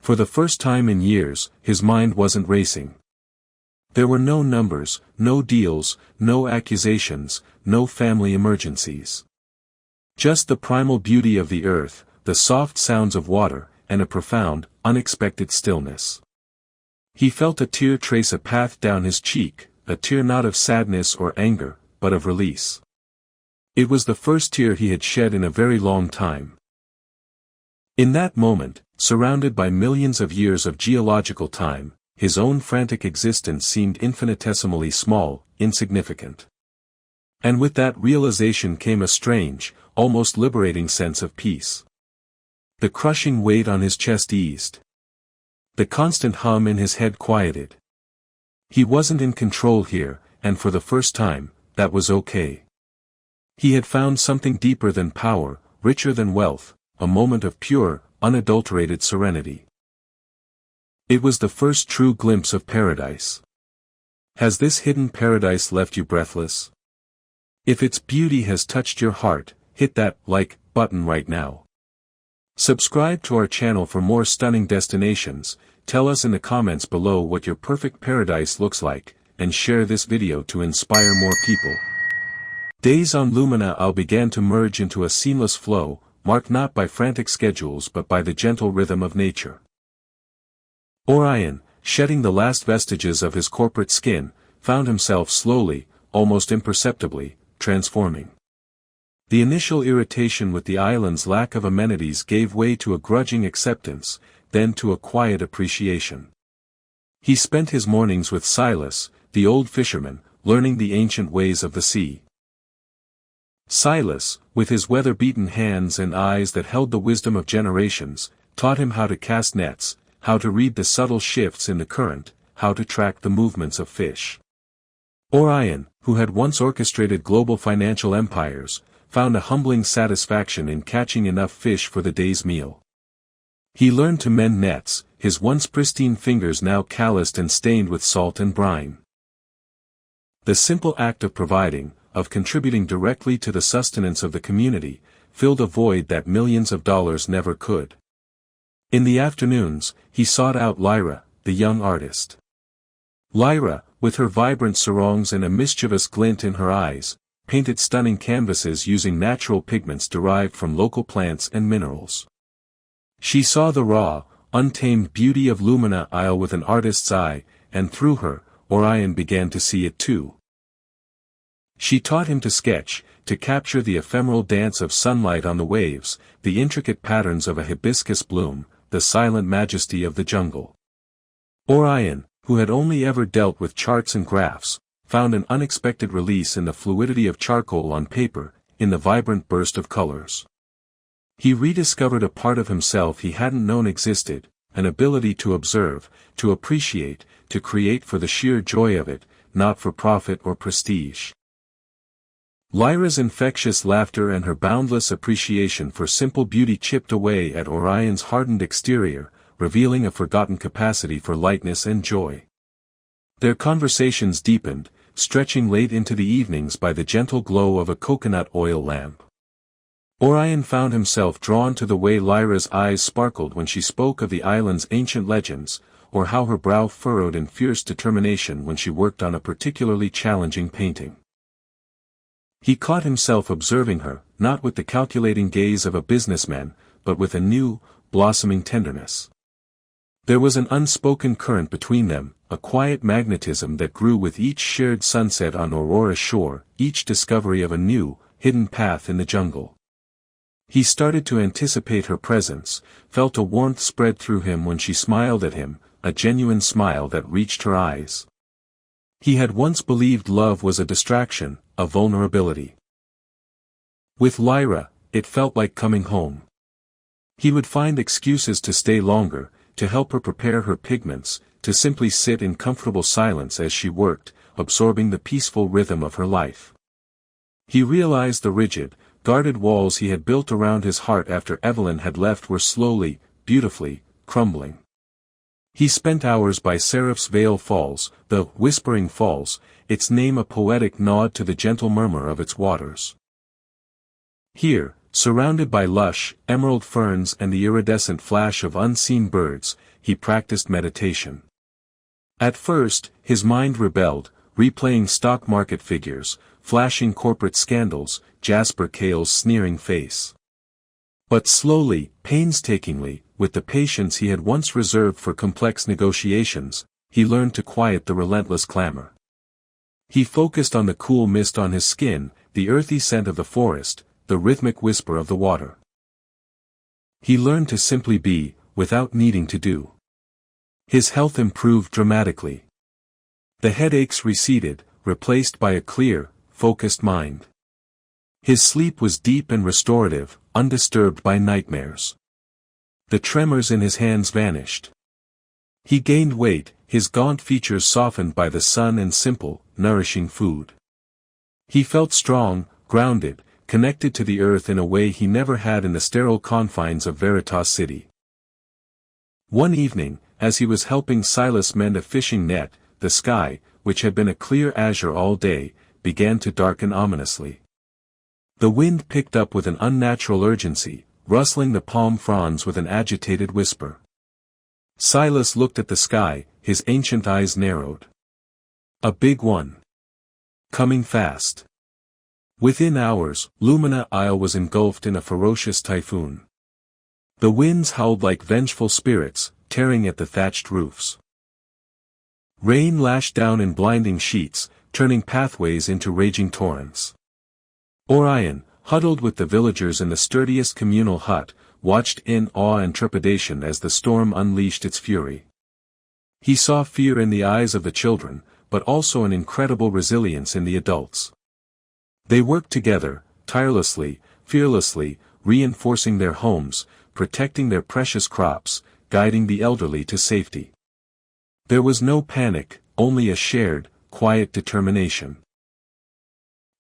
For the first time in years, his mind wasn't racing. There were no numbers, no deals, no accusations, no family emergencies. Just the primal beauty of the earth, the soft sounds of water, and a profound, unexpected stillness. He felt a tear trace a path down his cheek, a tear not of sadness or anger, but of release. It was the first tear he had shed in a very long time. In that moment, surrounded by millions of years of geological time, his own frantic existence seemed infinitesimally small, insignificant. And with that realization came a strange, almost liberating sense of peace. The crushing weight on his chest eased. The constant hum in his head quieted. He wasn't in control here, and for the first time, that was okay. He had found something deeper than power, richer than wealth, a moment of pure, unadulterated serenity. It was the first true glimpse of paradise. Has this hidden paradise left you breathless? If its beauty has touched your heart, hit that like button right now. Subscribe to our channel for more stunning destinations, tell us in the comments below what your perfect paradise looks like, and share this video to inspire more people. Days on Lumina began to merge into a seamless flow, marked not by frantic schedules but by the gentle rhythm of nature. Orion, shedding the last vestiges of his corporate skin, found himself slowly, almost imperceptibly, transforming. The initial irritation with the island's lack of amenities gave way to a grudging acceptance, then to a quiet appreciation. He spent his mornings with Silas, the old fisherman, learning the ancient ways of the sea. Silas, with his weather-beaten hands and eyes that held the wisdom of generations, taught him how to cast nets, how to read the subtle shifts in the current, how to track the movements of fish. Orion, who had once orchestrated global financial empires, found a humbling satisfaction in catching enough fish for the day's meal. He learned to mend nets, his once pristine fingers now calloused and stained with salt and brine. The simple act of providing, of contributing directly to the sustenance of the community, filled a void that millions of dollars never could. In the afternoons, he sought out Lyra, the young artist. Lyra, with her vibrant sarongs and a mischievous glint in her eyes, painted stunning canvases using natural pigments derived from local plants and minerals. She saw the raw, untamed beauty of Lumina with an artist's eye, and through her, Orion began to see it too. She taught him to sketch, to capture the ephemeral dance of sunlight on the waves, the intricate patterns of a hibiscus bloom, the silent majesty of the jungle. Orion, who had only ever dealt with charts and graphs, found an unexpected release in the fluidity of charcoal on paper, in the vibrant burst of colors. He rediscovered a part of himself he hadn't known existed, an ability to observe, to appreciate, to create for the sheer joy of it, not for profit or prestige. Lyra's infectious laughter and her boundless appreciation for simple beauty chipped away at Orion's hardened exterior, revealing a forgotten capacity for lightness and joy. Their conversations deepened, stretching late into the evenings by the gentle glow of a coconut oil lamp. Orion found himself drawn to the way Lyra's eyes sparkled when she spoke of the island's ancient legends, or how her brow furrowed in fierce determination when she worked on a particularly challenging painting. He caught himself observing her, not with the calculating gaze of a businessman, but with a new, blossoming tenderness. There was an unspoken current between them, a quiet magnetism that grew with each shared sunset on Aurora's shore, each discovery of a new, hidden path in the jungle. He started to anticipate her presence, felt a warmth spread through him when she smiled at him, a genuine smile that reached her eyes. He had once believed love was a distraction, a vulnerability. With Lyra, it felt like coming home. He would find excuses to stay longer, to help her prepare her pigments, to simply sit in comfortable silence as she worked, absorbing the peaceful rhythm of her life. He realized the rigid, guarded walls he had built around his heart after Evelyn had left were slowly, beautifully, crumbling. He spent hours by Seraph's Veil Falls, the Whispering Falls, its name a poetic nod to the gentle murmur of its waters. Here, surrounded by lush, emerald ferns and the iridescent flash of unseen birds, he practiced meditation. At first, his mind rebelled, replaying stock market figures, flashing corporate scandals, Jasper Cale's sneering face. But slowly, painstakingly, with the patience he had once reserved for complex negotiations, he learned to quiet the relentless clamor. He focused on the cool mist on his skin, the earthy scent of the forest, the rhythmic whisper of the water. He learned to simply be, without needing to do. His health improved dramatically. The headaches receded, replaced by a clear, focused mind. His sleep was deep and restorative, undisturbed by nightmares. The tremors in his hands vanished. He gained weight, his gaunt features softened by the sun and simple, nourishing food. He felt strong, grounded, connected to the earth in a way he never had in the sterile confines of Veritas City. One evening, as he was helping Silas mend a fishing net, the sky, which had been a clear azure all day, began to darken ominously. The wind picked up with an unnatural urgency, rustling the palm fronds with an agitated whisper. Silas looked at the sky, his ancient eyes narrowed. A big one. Coming fast. Within hours, Lumina Isle was engulfed in a ferocious typhoon. The winds howled like vengeful spirits, tearing at the thatched roofs. Rain lashed down in blinding sheets, turning pathways into raging torrents. Orion, huddled with the villagers in the sturdiest communal hut, watched in awe and trepidation as the storm unleashed its fury. He saw fear in the eyes of the children, but also an incredible resilience in the adults. They worked together, tirelessly, fearlessly, reinforcing their homes, protecting their precious crops, guiding the elderly to safety. There was no panic, only a shared, quiet determination.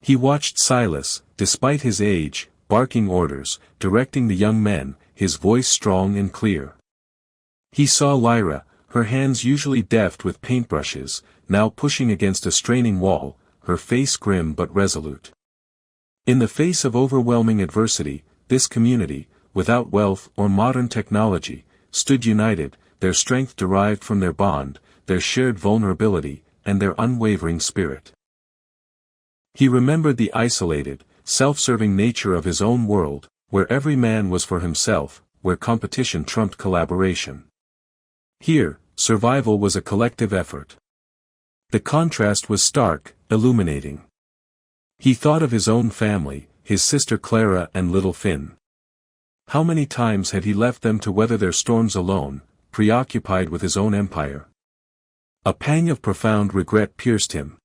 He watched Silas, despite his age, barking orders, directing the young men, his voice strong and clear. He saw Lyra, her hands usually deft with paintbrushes, now pushing against a straining wall, her face grim but resolute. In the face of overwhelming adversity, this community, without wealth or modern technology, stood united, their strength derived from their bond, their shared vulnerability, and their unwavering spirit. He remembered the isolated, self-serving nature of his own world, where every man was for himself, where competition trumped collaboration. Here, survival was a collective effort. The contrast was stark, illuminating. He thought of his own family, his sister Clara and little Finn. How many times had he left them to weather their storms alone, preoccupied with his own empire? A pang of profound regret pierced him.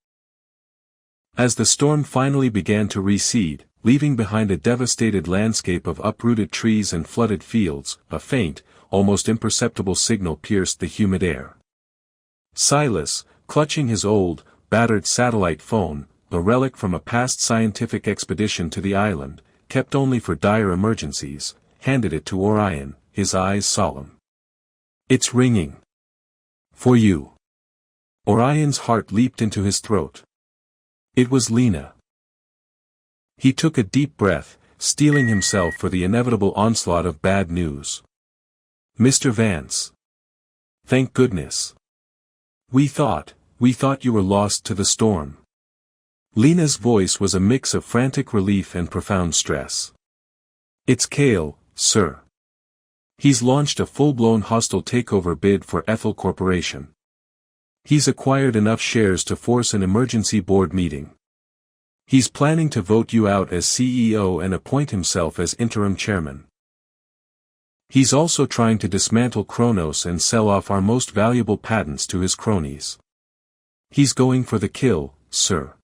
As the storm finally began to recede, leaving behind a devastated landscape of uprooted trees and flooded fields, a faint, almost imperceptible signal pierced the humid air. Silas, clutching his old, battered satellite phone, a relic from a past scientific expedition to the island, kept only for dire emergencies, handed it to Orion, his eyes solemn. "It's ringing. For you." Orion's heart leaped into his throat. It was Lena. He took a deep breath, steeling himself for the inevitable onslaught of bad news. "Mr. Vance. Thank goodness. We thought you were lost to the storm." Lena's voice was a mix of frantic relief and profound stress. "It's Cale, sir. He's launched a full-blown hostile takeover bid for Ethel Corporation. He's acquired enough shares to force an emergency board meeting. He's planning to vote you out as CEO and appoint himself as interim chairman. He's also trying to dismantle Kronos and sell off our most valuable patents to his cronies. He's going for the kill, sir.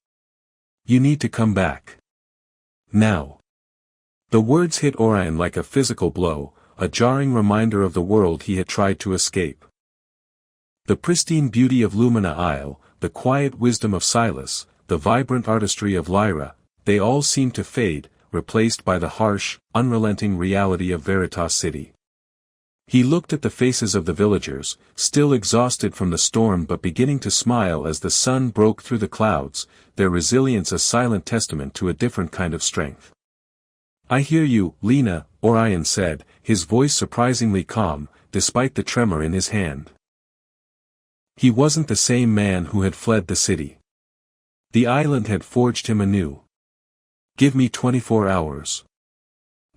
You need to come back. Now." The words hit Orion like a physical blow, a jarring reminder of the world he had tried to escape. The pristine beauty of Lumina Isle, the quiet wisdom of Silas, the vibrant artistry of Lyra, they all seemed to fade, replaced by the harsh, unrelenting reality of Veritas City. He looked at the faces of the villagers, still exhausted from the storm but beginning to smile as the sun broke through the clouds, their resilience a silent testament to a different kind of strength. "I hear you, Lena," Orion said, his voice surprisingly calm, despite the tremor in his hand. He wasn't the same man who had fled the city. The island had forged him anew. "Give me 24 hours.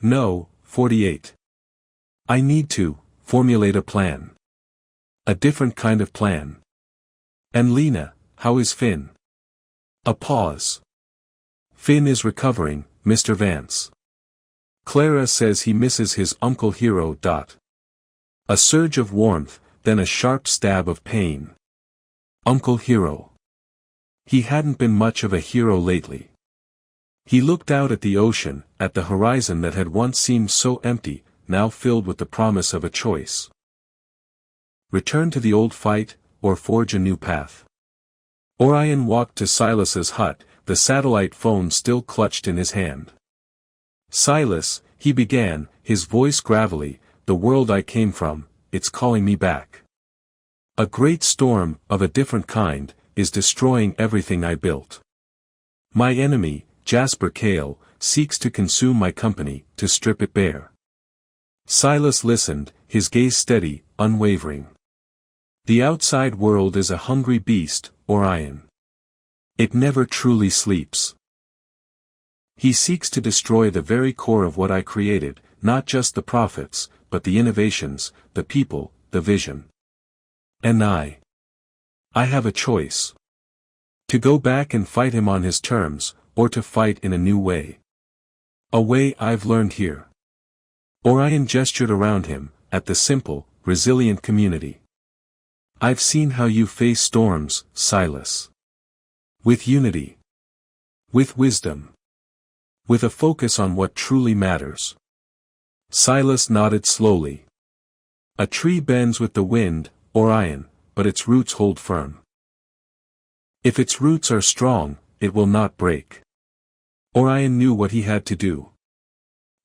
No, 48. I need to formulate a plan. A different kind of plan. And Lena, how is Finn?" A pause. "Finn is recovering, Mr. Vance. Clara says he misses his Uncle Hero. A surge of warmth, then a sharp stab of pain. Uncle Hero. He hadn't been much of a hero lately. He looked out at the ocean, at the horizon that had once seemed so empty, now filled with the promise of a choice. Return to the old fight, or forge a new path. Orion walked to Silas's hut, the satellite phone still clutched in his hand. "Silas," he began, his voice gravelly, "the world I came from, it's calling me back. A great storm, of a different kind, is destroying everything I built. My enemy, Jasper Cale, seeks to consume my company, to strip it bare." Silas listened, his gaze steady, unwavering. "The outside world is a hungry beast, Orion. It never truly sleeps. He seeks to destroy the very core of what I created, not just the profits, but the innovations, the people, the vision. And I have a choice. To go back and fight him on his terms, or to fight in a new way. A way I've learned here." Orion gestured around him, at the simple, resilient community. "I've seen how you face storms, Silas. With unity. With wisdom. With a focus on what truly matters." Silas nodded slowly. "A tree bends with the wind, Orion, but its roots hold firm. If its roots are strong, it will not break. Orion knew what he had to do.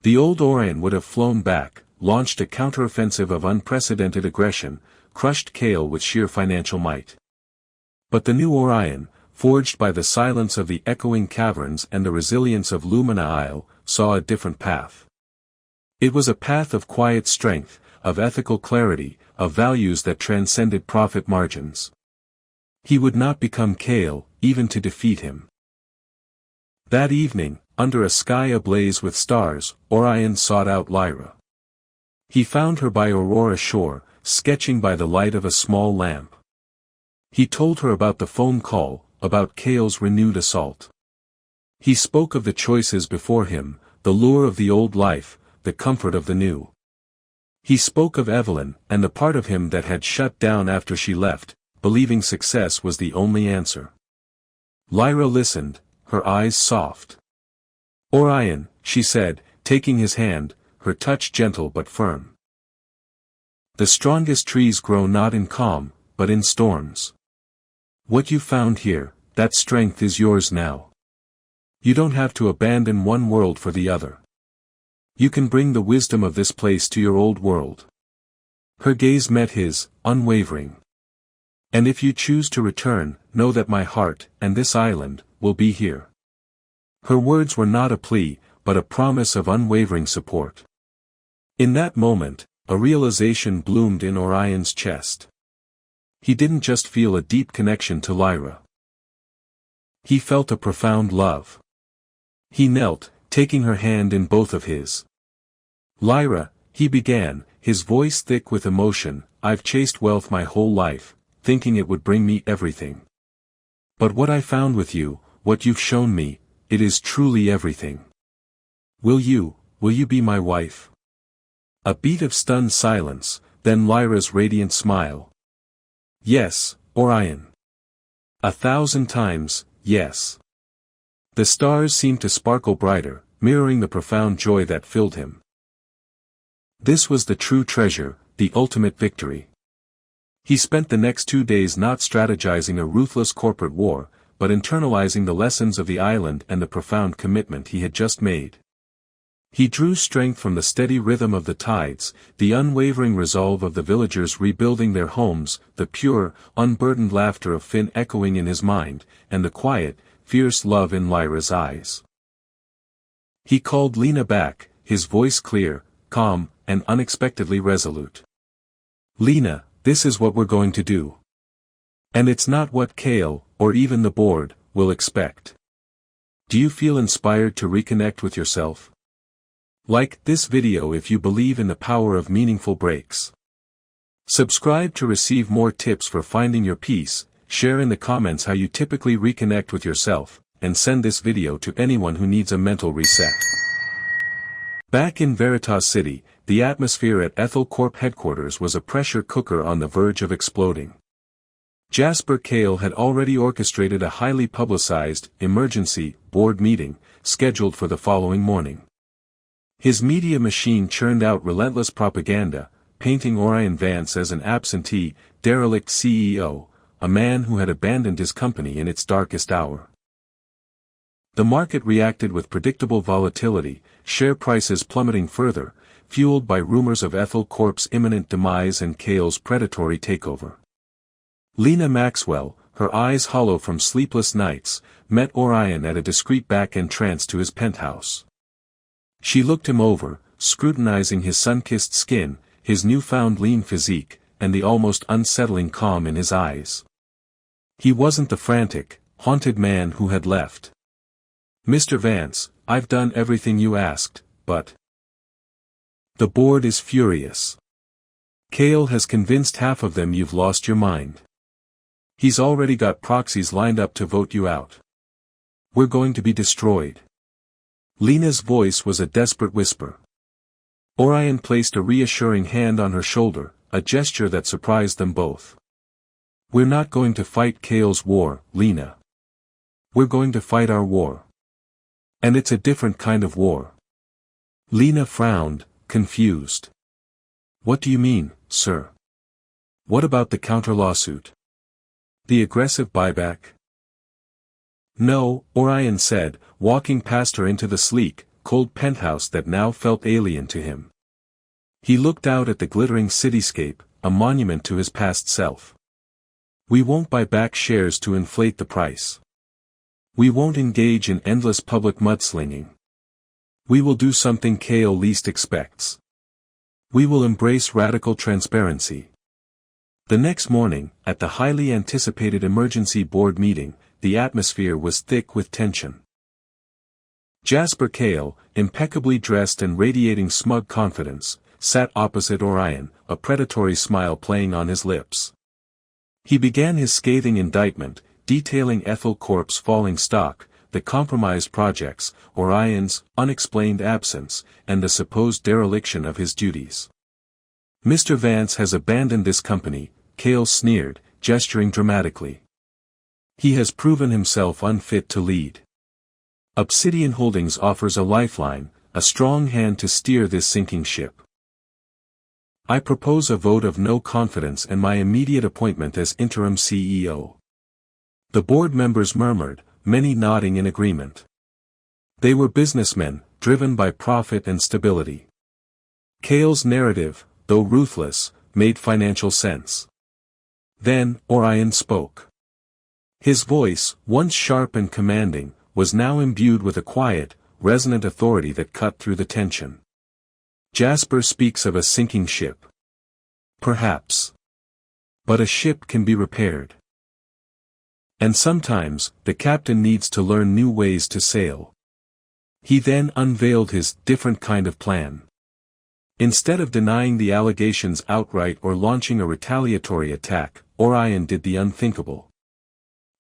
The old Orion would have flown back, launched a counteroffensive of unprecedented aggression, crushed Kale with sheer financial might. But the new Orion, forged by the silence of the echoing caverns and the resilience of Lumina Isle, saw a different path. It was a path of quiet strength, of ethical clarity, of values that transcended profit margins. He would not become Kale, even to defeat him. That evening, under a sky ablaze with stars, Orion sought out Lyra. He found her by Aurora Shore, sketching by the light of a small lamp. He told her about the phone call, about Kale's renewed assault. He spoke of the choices before him, the lure of the old life, the comfort of the new. He spoke of Evelyn, and the part of him that had shut down after she left, believing success was the only answer. Lyra listened, her eyes soft. "Orion," she said, taking his hand, her touch gentle but firm. "The strongest trees grow not in calm, but in storms. What you found here, that strength is yours now. You don't have to abandon one world for the other. You can bring the wisdom of this place to your old world." Her gaze met his, unwavering. "And if you choose to return, know that my heart, and this island, will be here." Her words were not a plea, but a promise of unwavering support. In that moment, a realization bloomed in Orion's chest. He didn't just feel a deep connection to Lyra. He felt a profound love. He knelt, taking her hand in both of his. "Lyra," he began, his voice thick with emotion, "I've chased wealth my whole life, thinking it would bring me everything. But what I found with you, what you've shown me, it is truly everything. Will you be my wife?" A beat of stunned silence, then Lyra's radiant smile. "Yes, Orion. 1,000 times, yes." The stars seemed to sparkle brighter, mirroring the profound joy that filled him. This was the true treasure, the ultimate victory. He spent the next 2 days not strategizing a ruthless corporate war, but internalizing the lessons of the island and the profound commitment he had just made. He drew strength from the steady rhythm of the tides, the unwavering resolve of the villagers rebuilding their homes, the pure, unburdened laughter of Finn echoing in his mind, and the quiet, fierce love in Lyra's eyes. He called Lena back, his voice clear, calm, and unexpectedly resolute. "Lena, this is what we're going to do. And it's not what Kale, or even the board, will expect. Do you feel inspired to reconnect with yourself? Like this video if you believe in the power of meaningful breaks. Subscribe to receive more tips for finding your peace, share in the comments how you typically reconnect with yourself, and send this video to anyone who needs a mental reset." Back in Veritas City, the atmosphere at Ethel Corp headquarters was a pressure cooker on the verge of exploding. Jasper Kale had already orchestrated a highly publicized, emergency, board meeting, scheduled for the following morning. His media machine churned out relentless propaganda, painting Orion Vance as an absentee, derelict CEO, a man who had abandoned his company in its darkest hour. The market reacted with predictable volatility, share prices plummeting further, fueled by rumors of Ethel Corp's imminent demise and Kale's predatory takeover. Lena Maxwell, her eyes hollow from sleepless nights, met Orion at a discreet back entrance to his penthouse. She looked him over, scrutinizing his sun-kissed skin, his newfound lean physique, and the almost unsettling calm in his eyes. He wasn't the frantic, haunted man who had left. "Mr. Vance, I've done everything you asked, but the board is furious. Kale has convinced half of them you've lost your mind. He's already got proxies lined up to vote you out. We're going to be destroyed." Lena's voice was a desperate whisper. Orion placed a reassuring hand on her shoulder, a gesture that surprised them both. "We're not going to fight Kale's war, Lena. We're going to fight our war. And it's a different kind of war." Lena frowned, confused. "What do you mean, sir? What about the counter-lawsuit? The aggressive buyback?" No, Orion said, walking past her into the sleek, cold penthouse that now felt alien to him. He looked out at the glittering cityscape, a monument to his past self. We won't buy back shares to inflate the price. We won't engage in endless public mudslinging. We will do something Kale least expects. We will embrace radical transparency. The next morning, at the highly anticipated emergency board meeting, the atmosphere was thick with tension. Jasper Kale, impeccably dressed and radiating smug confidence, sat opposite Orion, a predatory smile playing on his lips. He began his scathing indictment, detailing Ethel Corp's falling stock, the compromised projects, Orion's unexplained absence, and the supposed dereliction of his duties. Mr. Vance has abandoned this company, Kale sneered, gesturing dramatically. He has proven himself unfit to lead. Obsidian Holdings offers a lifeline, a strong hand to steer this sinking ship. I propose a vote of no confidence and my immediate appointment as interim CEO. The board members murmured, many nodding in agreement. They were businessmen, driven by profit and stability. Kale's narrative, though ruthless, made financial sense. Then, Orion spoke. His voice, once sharp and commanding, was now imbued with a quiet, resonant authority that cut through the tension. Jasper speaks of a sinking ship. Perhaps. But a ship can be repaired. And sometimes, the captain needs to learn new ways to sail. He then unveiled his different kind of plan. Instead of denying the allegations outright or launching a retaliatory attack, Orion did the unthinkable.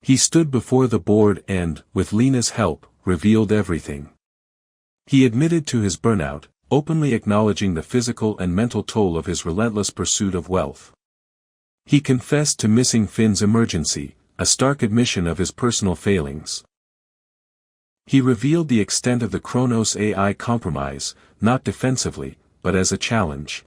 He stood before the board and, with Lena's help, revealed everything. He admitted to his burnout, openly acknowledging the physical and mental toll of his relentless pursuit of wealth. He confessed to missing Finn's emergency, a stark admission of his personal failings. He revealed the extent of the Kronos AI compromise, not defensively, but as a challenge.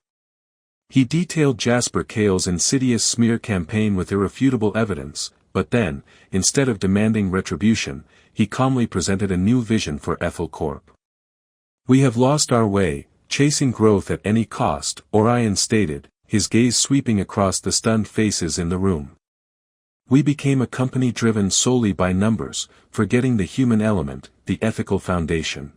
He detailed Jasper Kale's insidious smear campaign with irrefutable evidence, but then, instead of demanding retribution, he calmly presented a new vision for Ethel Corp. We have lost our way, chasing growth at any cost, Orion stated, his gaze sweeping across the stunned faces in the room. We became a company driven solely by numbers, forgetting the human element, the ethical foundation.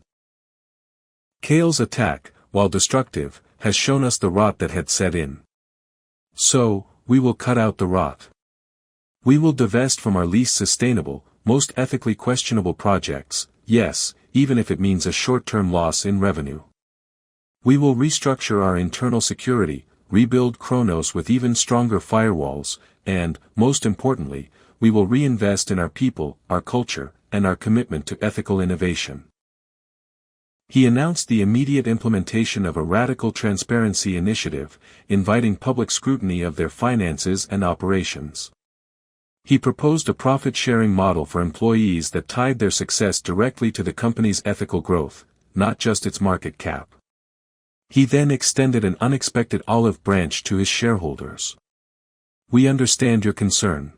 Kale's attack, while destructive, has shown us the rot that had set in. So, we will cut out the rot. We will divest from our least sustainable, most ethically questionable projects, yes, even if it means a short-term loss in revenue. We will restructure our internal security, rebuild Kronos with even stronger firewalls, and, most importantly, we will reinvest in our people, our culture, and our commitment to ethical innovation. He announced the immediate implementation of a radical transparency initiative, inviting public scrutiny of their finances and operations. He proposed a profit-sharing model for employees that tied their success directly to the company's ethical growth, not just its market cap. He then extended an unexpected olive branch to his shareholders. We understand your concern.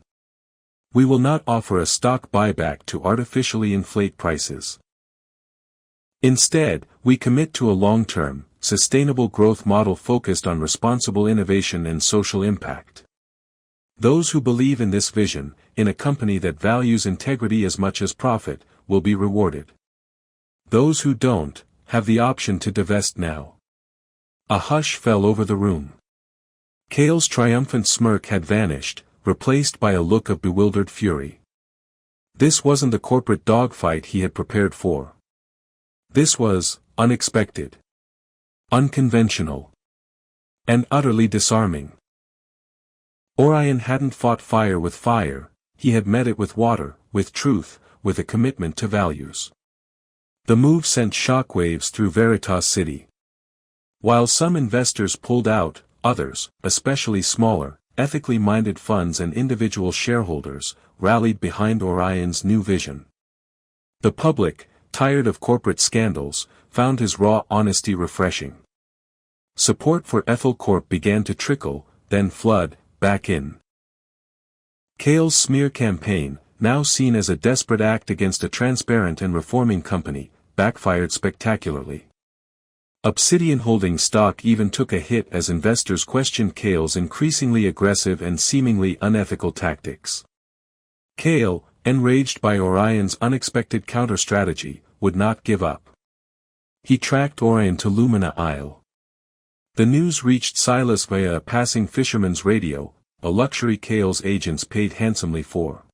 We will not offer a stock buyback to artificially inflate prices. Instead, we commit to a long-term, sustainable growth model focused on responsible innovation and social impact. Those who believe in this vision, in a company that values integrity as much as profit, will be rewarded. Those who don't, have the option to divest now. A hush fell over the room. Kale's triumphant smirk had vanished, replaced by a look of bewildered fury. This wasn't the corporate dogfight he had prepared for. This was unexpected, unconventional, and utterly disarming. Orion hadn't fought fire with fire, he had met it with water, with truth, with a commitment to values. The move sent shockwaves through Veritas City. While some investors pulled out, others, especially smaller, ethically minded funds and individual shareholders, rallied behind Orion's new vision. The public, tired of corporate scandals, found his raw honesty refreshing. Support for Ethel Corp began to trickle, then flood, back in. Kale's smear campaign, now seen as a desperate act against a transparent and reforming company, backfired spectacularly. Obsidian Holdings stock even took a hit as investors questioned Cale's increasingly aggressive and seemingly unethical tactics. Cale, enraged by Orion's unexpected counter-strategy, would not give up. He tracked Orion to Lumina Isle. The news reached Silas via a passing fisherman's radio, a luxury Cale's agents paid handsomely for.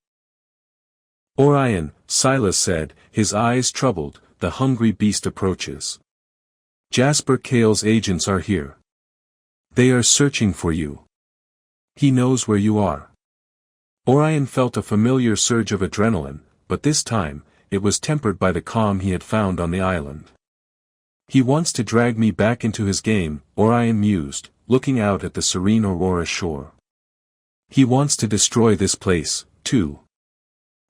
"Orion," Silas said, his eyes troubled, "the hungry beast approaches. Jasper Cale's agents are here. They are searching for you. He knows where you are." Orion felt a familiar surge of adrenaline, but this time, it was tempered by the calm he had found on the island. "He wants to drag me back into his game," Orion mused, looking out at the serene Aurora shore. "He wants to destroy this place, too.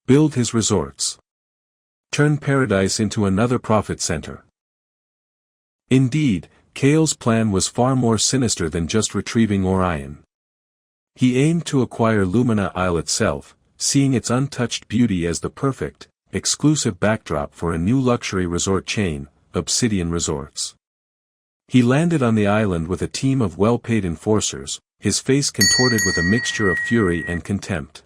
Build his resorts. Turn paradise into another profit center." Indeed, Cale's plan was far more sinister than just retrieving Orion. He aimed to acquire Lumina Isle itself, seeing its untouched beauty as the perfect, exclusive backdrop for a new luxury resort chain, Obsidian Resorts. He landed on the island with a team of well-paid enforcers, his face contorted with a mixture of fury and contempt.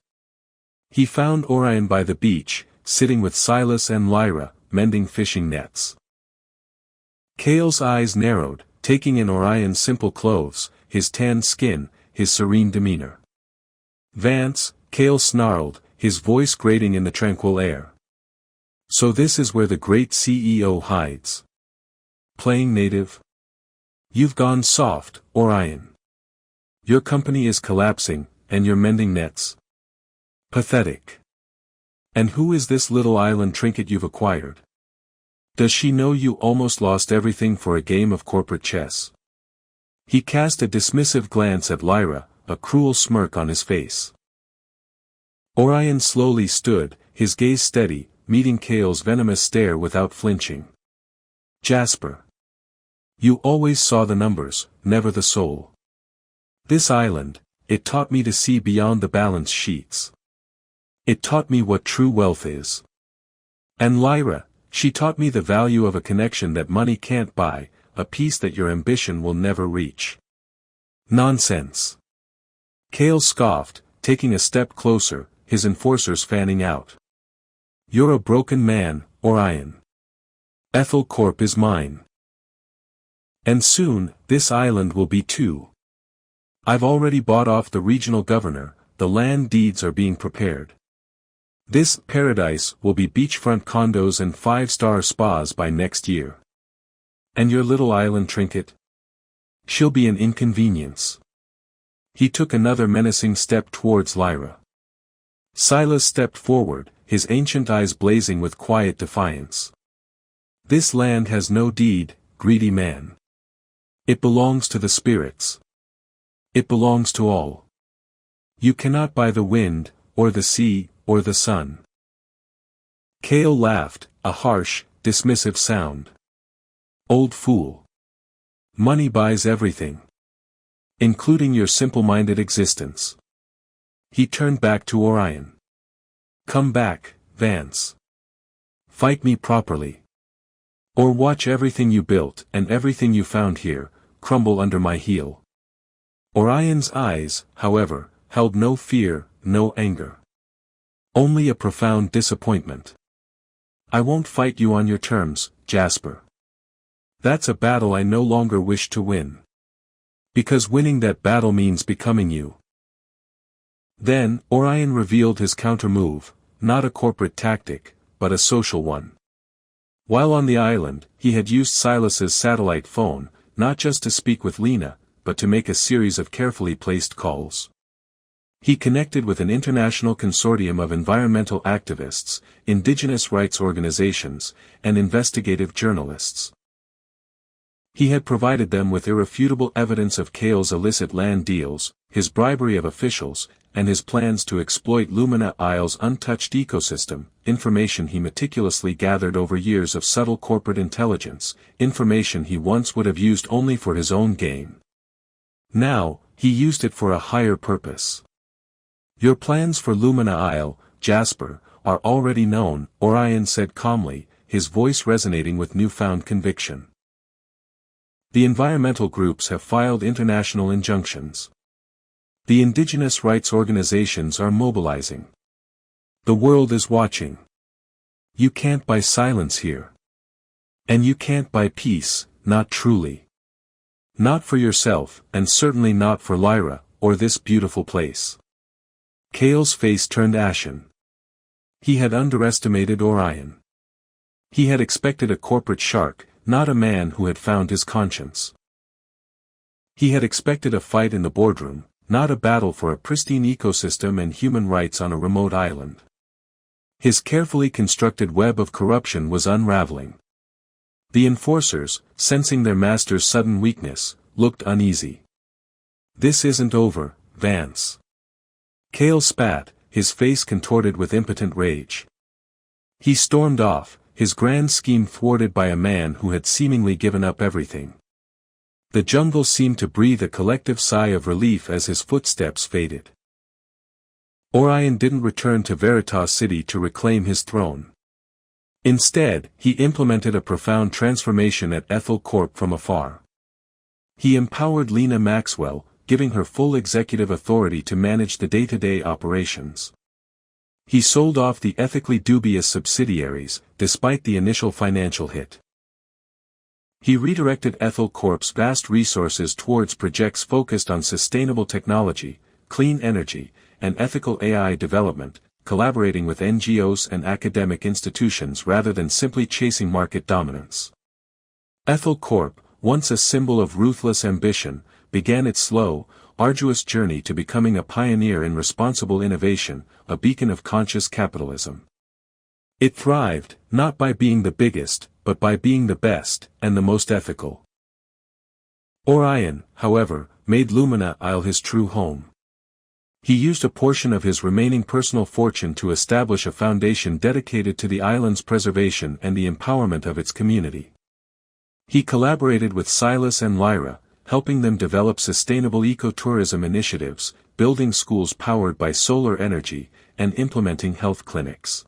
He found Orion by the beach, sitting with Silas and Lyra, mending fishing nets. Cale's eyes narrowed, taking in Orion's simple clothes, his tanned skin, his serene demeanor. "Vance," Cale snarled, his voice grating in the tranquil air. "So this is where the great CEO hides. Playing native? You've gone soft, Orion. Your company is collapsing, and you're mending nets. Pathetic. And who is this little island trinket you've acquired? Does she know you almost lost everything for a game of corporate chess?" He cast a dismissive glance at Lyra, a cruel smirk on his face. Orion slowly stood, his gaze steady, meeting Cale's venomous stare without flinching. "Jasper. You always saw the numbers, never the soul. This island, it taught me to see beyond the balance sheets. It taught me what true wealth is. And Lyra, she taught me the value of a connection that money can't buy, a peace that your ambition will never reach." "Nonsense." Cale scoffed, taking a step closer, his enforcers fanning out. "You're a broken man, Orion. Ethel Corp is mine. And soon, this island will be too. I've already bought off the regional governor, the land deeds are being prepared. This paradise will be beachfront condos and 5-star spas by next year. And your little island trinket? She'll be an inconvenience." He took another menacing step towards Lyra. Silas stepped forward, his ancient eyes blazing with quiet defiance. "This land has no deed, greedy man. It belongs to the spirits. It belongs to all. You cannot buy the wind, or the sea, or the sun." Cale laughed, a harsh, dismissive sound. "Old fool. Money buys everything. Including your simple-minded existence." He turned back to Orion. "Come back, Vance. Fight me properly. Or watch everything you built and everything you found here, crumble under my heel." Orion's eyes, however, held no fear, no anger. Only a profound disappointment. "I won't fight you on your terms, Jasper. That's a battle I no longer wish to win. Because winning that battle means becoming you." Then, Orion revealed his counter-move, not a corporate tactic, but a social one. While on the island, he had used Silas's satellite phone, not just to speak with Lena, but to make a series of carefully placed calls. He connected with an international consortium of environmental activists, indigenous rights organizations, and investigative journalists. He had provided them with irrefutable evidence of Cale's illicit land deals, his bribery of officials, and his plans to exploit Lumina Isle's untouched ecosystem, information he meticulously gathered over years of subtle corporate intelligence, information he once would have used only for his own gain. Now, he used it for a higher purpose. "Your plans for Lumina Isle," Jasper, are already known, Orion said calmly, his voice resonating with newfound conviction. The environmental groups have filed international injunctions. The indigenous rights organizations are mobilizing. The world is watching. You can't buy silence here. And you can't buy peace, not truly. Not for yourself, and certainly not for Lyra, or this beautiful place. Kale's face turned ashen. He had underestimated Orion. He had expected a corporate shark, not a man who had found his conscience. He had expected a fight in the boardroom, not a battle for a pristine ecosystem and human rights on a remote island. His carefully constructed web of corruption was unraveling. The enforcers, sensing their master's sudden weakness, looked uneasy. This isn't over, Vance. Kale spat, his face contorted with impotent rage. He stormed off, his grand scheme thwarted by a man who had seemingly given up everything. The jungle seemed to breathe a collective sigh of relief as his footsteps faded. Orion didn't return to Veritas City to reclaim his throne. Instead, he implemented a profound transformation at Ethel Corp from afar. He empowered Lena Maxwell, giving her full executive authority to manage the day-to-day operations. He sold off the ethically dubious subsidiaries, despite the initial financial hit. He redirected Ethel Corp's vast resources towards projects focused on sustainable technology, clean energy, and ethical AI development, collaborating with NGOs and academic institutions rather than simply chasing market dominance. Ethel Corp, once a symbol of ruthless ambition, began its slow, arduous journey to becoming a pioneer in responsible innovation, a beacon of conscious capitalism. It thrived, not by being the biggest, but by being the best, and the most ethical. Orion, however, made Lumina Isle his true home. He used a portion of his remaining personal fortune to establish a foundation dedicated to the island's preservation and the empowerment of its community. He collaborated with Silas and Lyra, helping them develop sustainable ecotourism initiatives, building schools powered by solar energy, and implementing health clinics.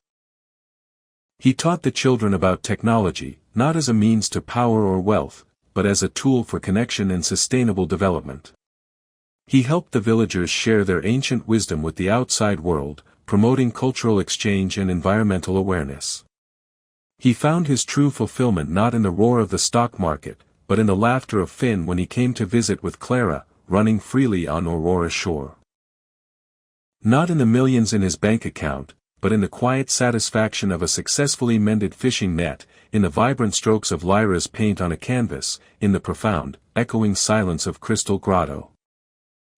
He taught the children about technology, not as a means to power or wealth, but as a tool for connection and sustainable development. He helped the villagers share their ancient wisdom with the outside world, promoting cultural exchange and environmental awareness. He found his true fulfillment not in the roar of the stock market, but in the laughter of Finn when he came to visit with Clara, running freely on Aurora's shore. Not in the millions in his bank account, but in the quiet satisfaction of a successfully mended fishing net, in the vibrant strokes of Lyra's paint on a canvas, in the profound, echoing silence of Crystal Grotto.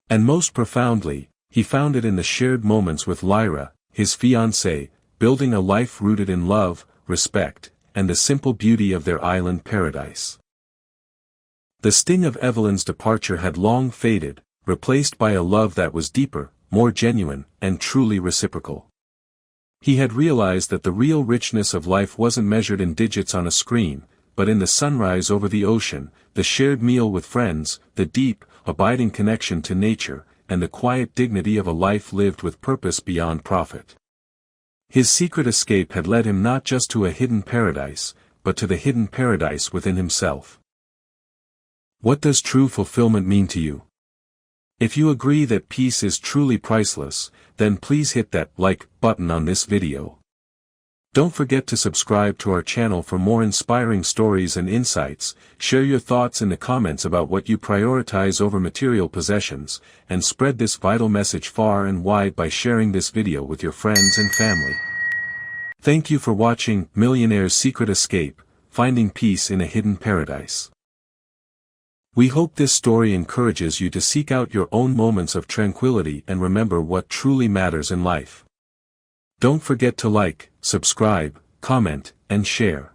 And most profoundly, he found it in the shared moments with Lyra, his fiancée, building a life rooted in love, respect, and the simple beauty of their island paradise. The sting of Evelyn's departure had long faded, replaced by a love that was deeper, more genuine, and truly reciprocal. He had realized that the real richness of life wasn't measured in digits on a screen, but in the sunrise over the ocean, the shared meal with friends, the deep, abiding connection to nature, and the quiet dignity of a life lived with purpose beyond profit. His secret escape had led him not just to a hidden paradise, but to the hidden paradise within himself. What does true fulfillment mean to you? If you agree that peace is truly priceless, then please hit that like button on this video. Don't forget to subscribe to our channel for more inspiring stories and insights, share your thoughts in the comments about what you prioritize over material possessions, and spread this vital message far and wide by sharing this video with your friends and family. Thank you for watching Millionaire's Secret Escape, Finding Peace in a Hidden Paradise. We hope this story encourages you to seek out your own moments of tranquility and remember what truly matters in life. Don't forget to like, subscribe, comment, and share.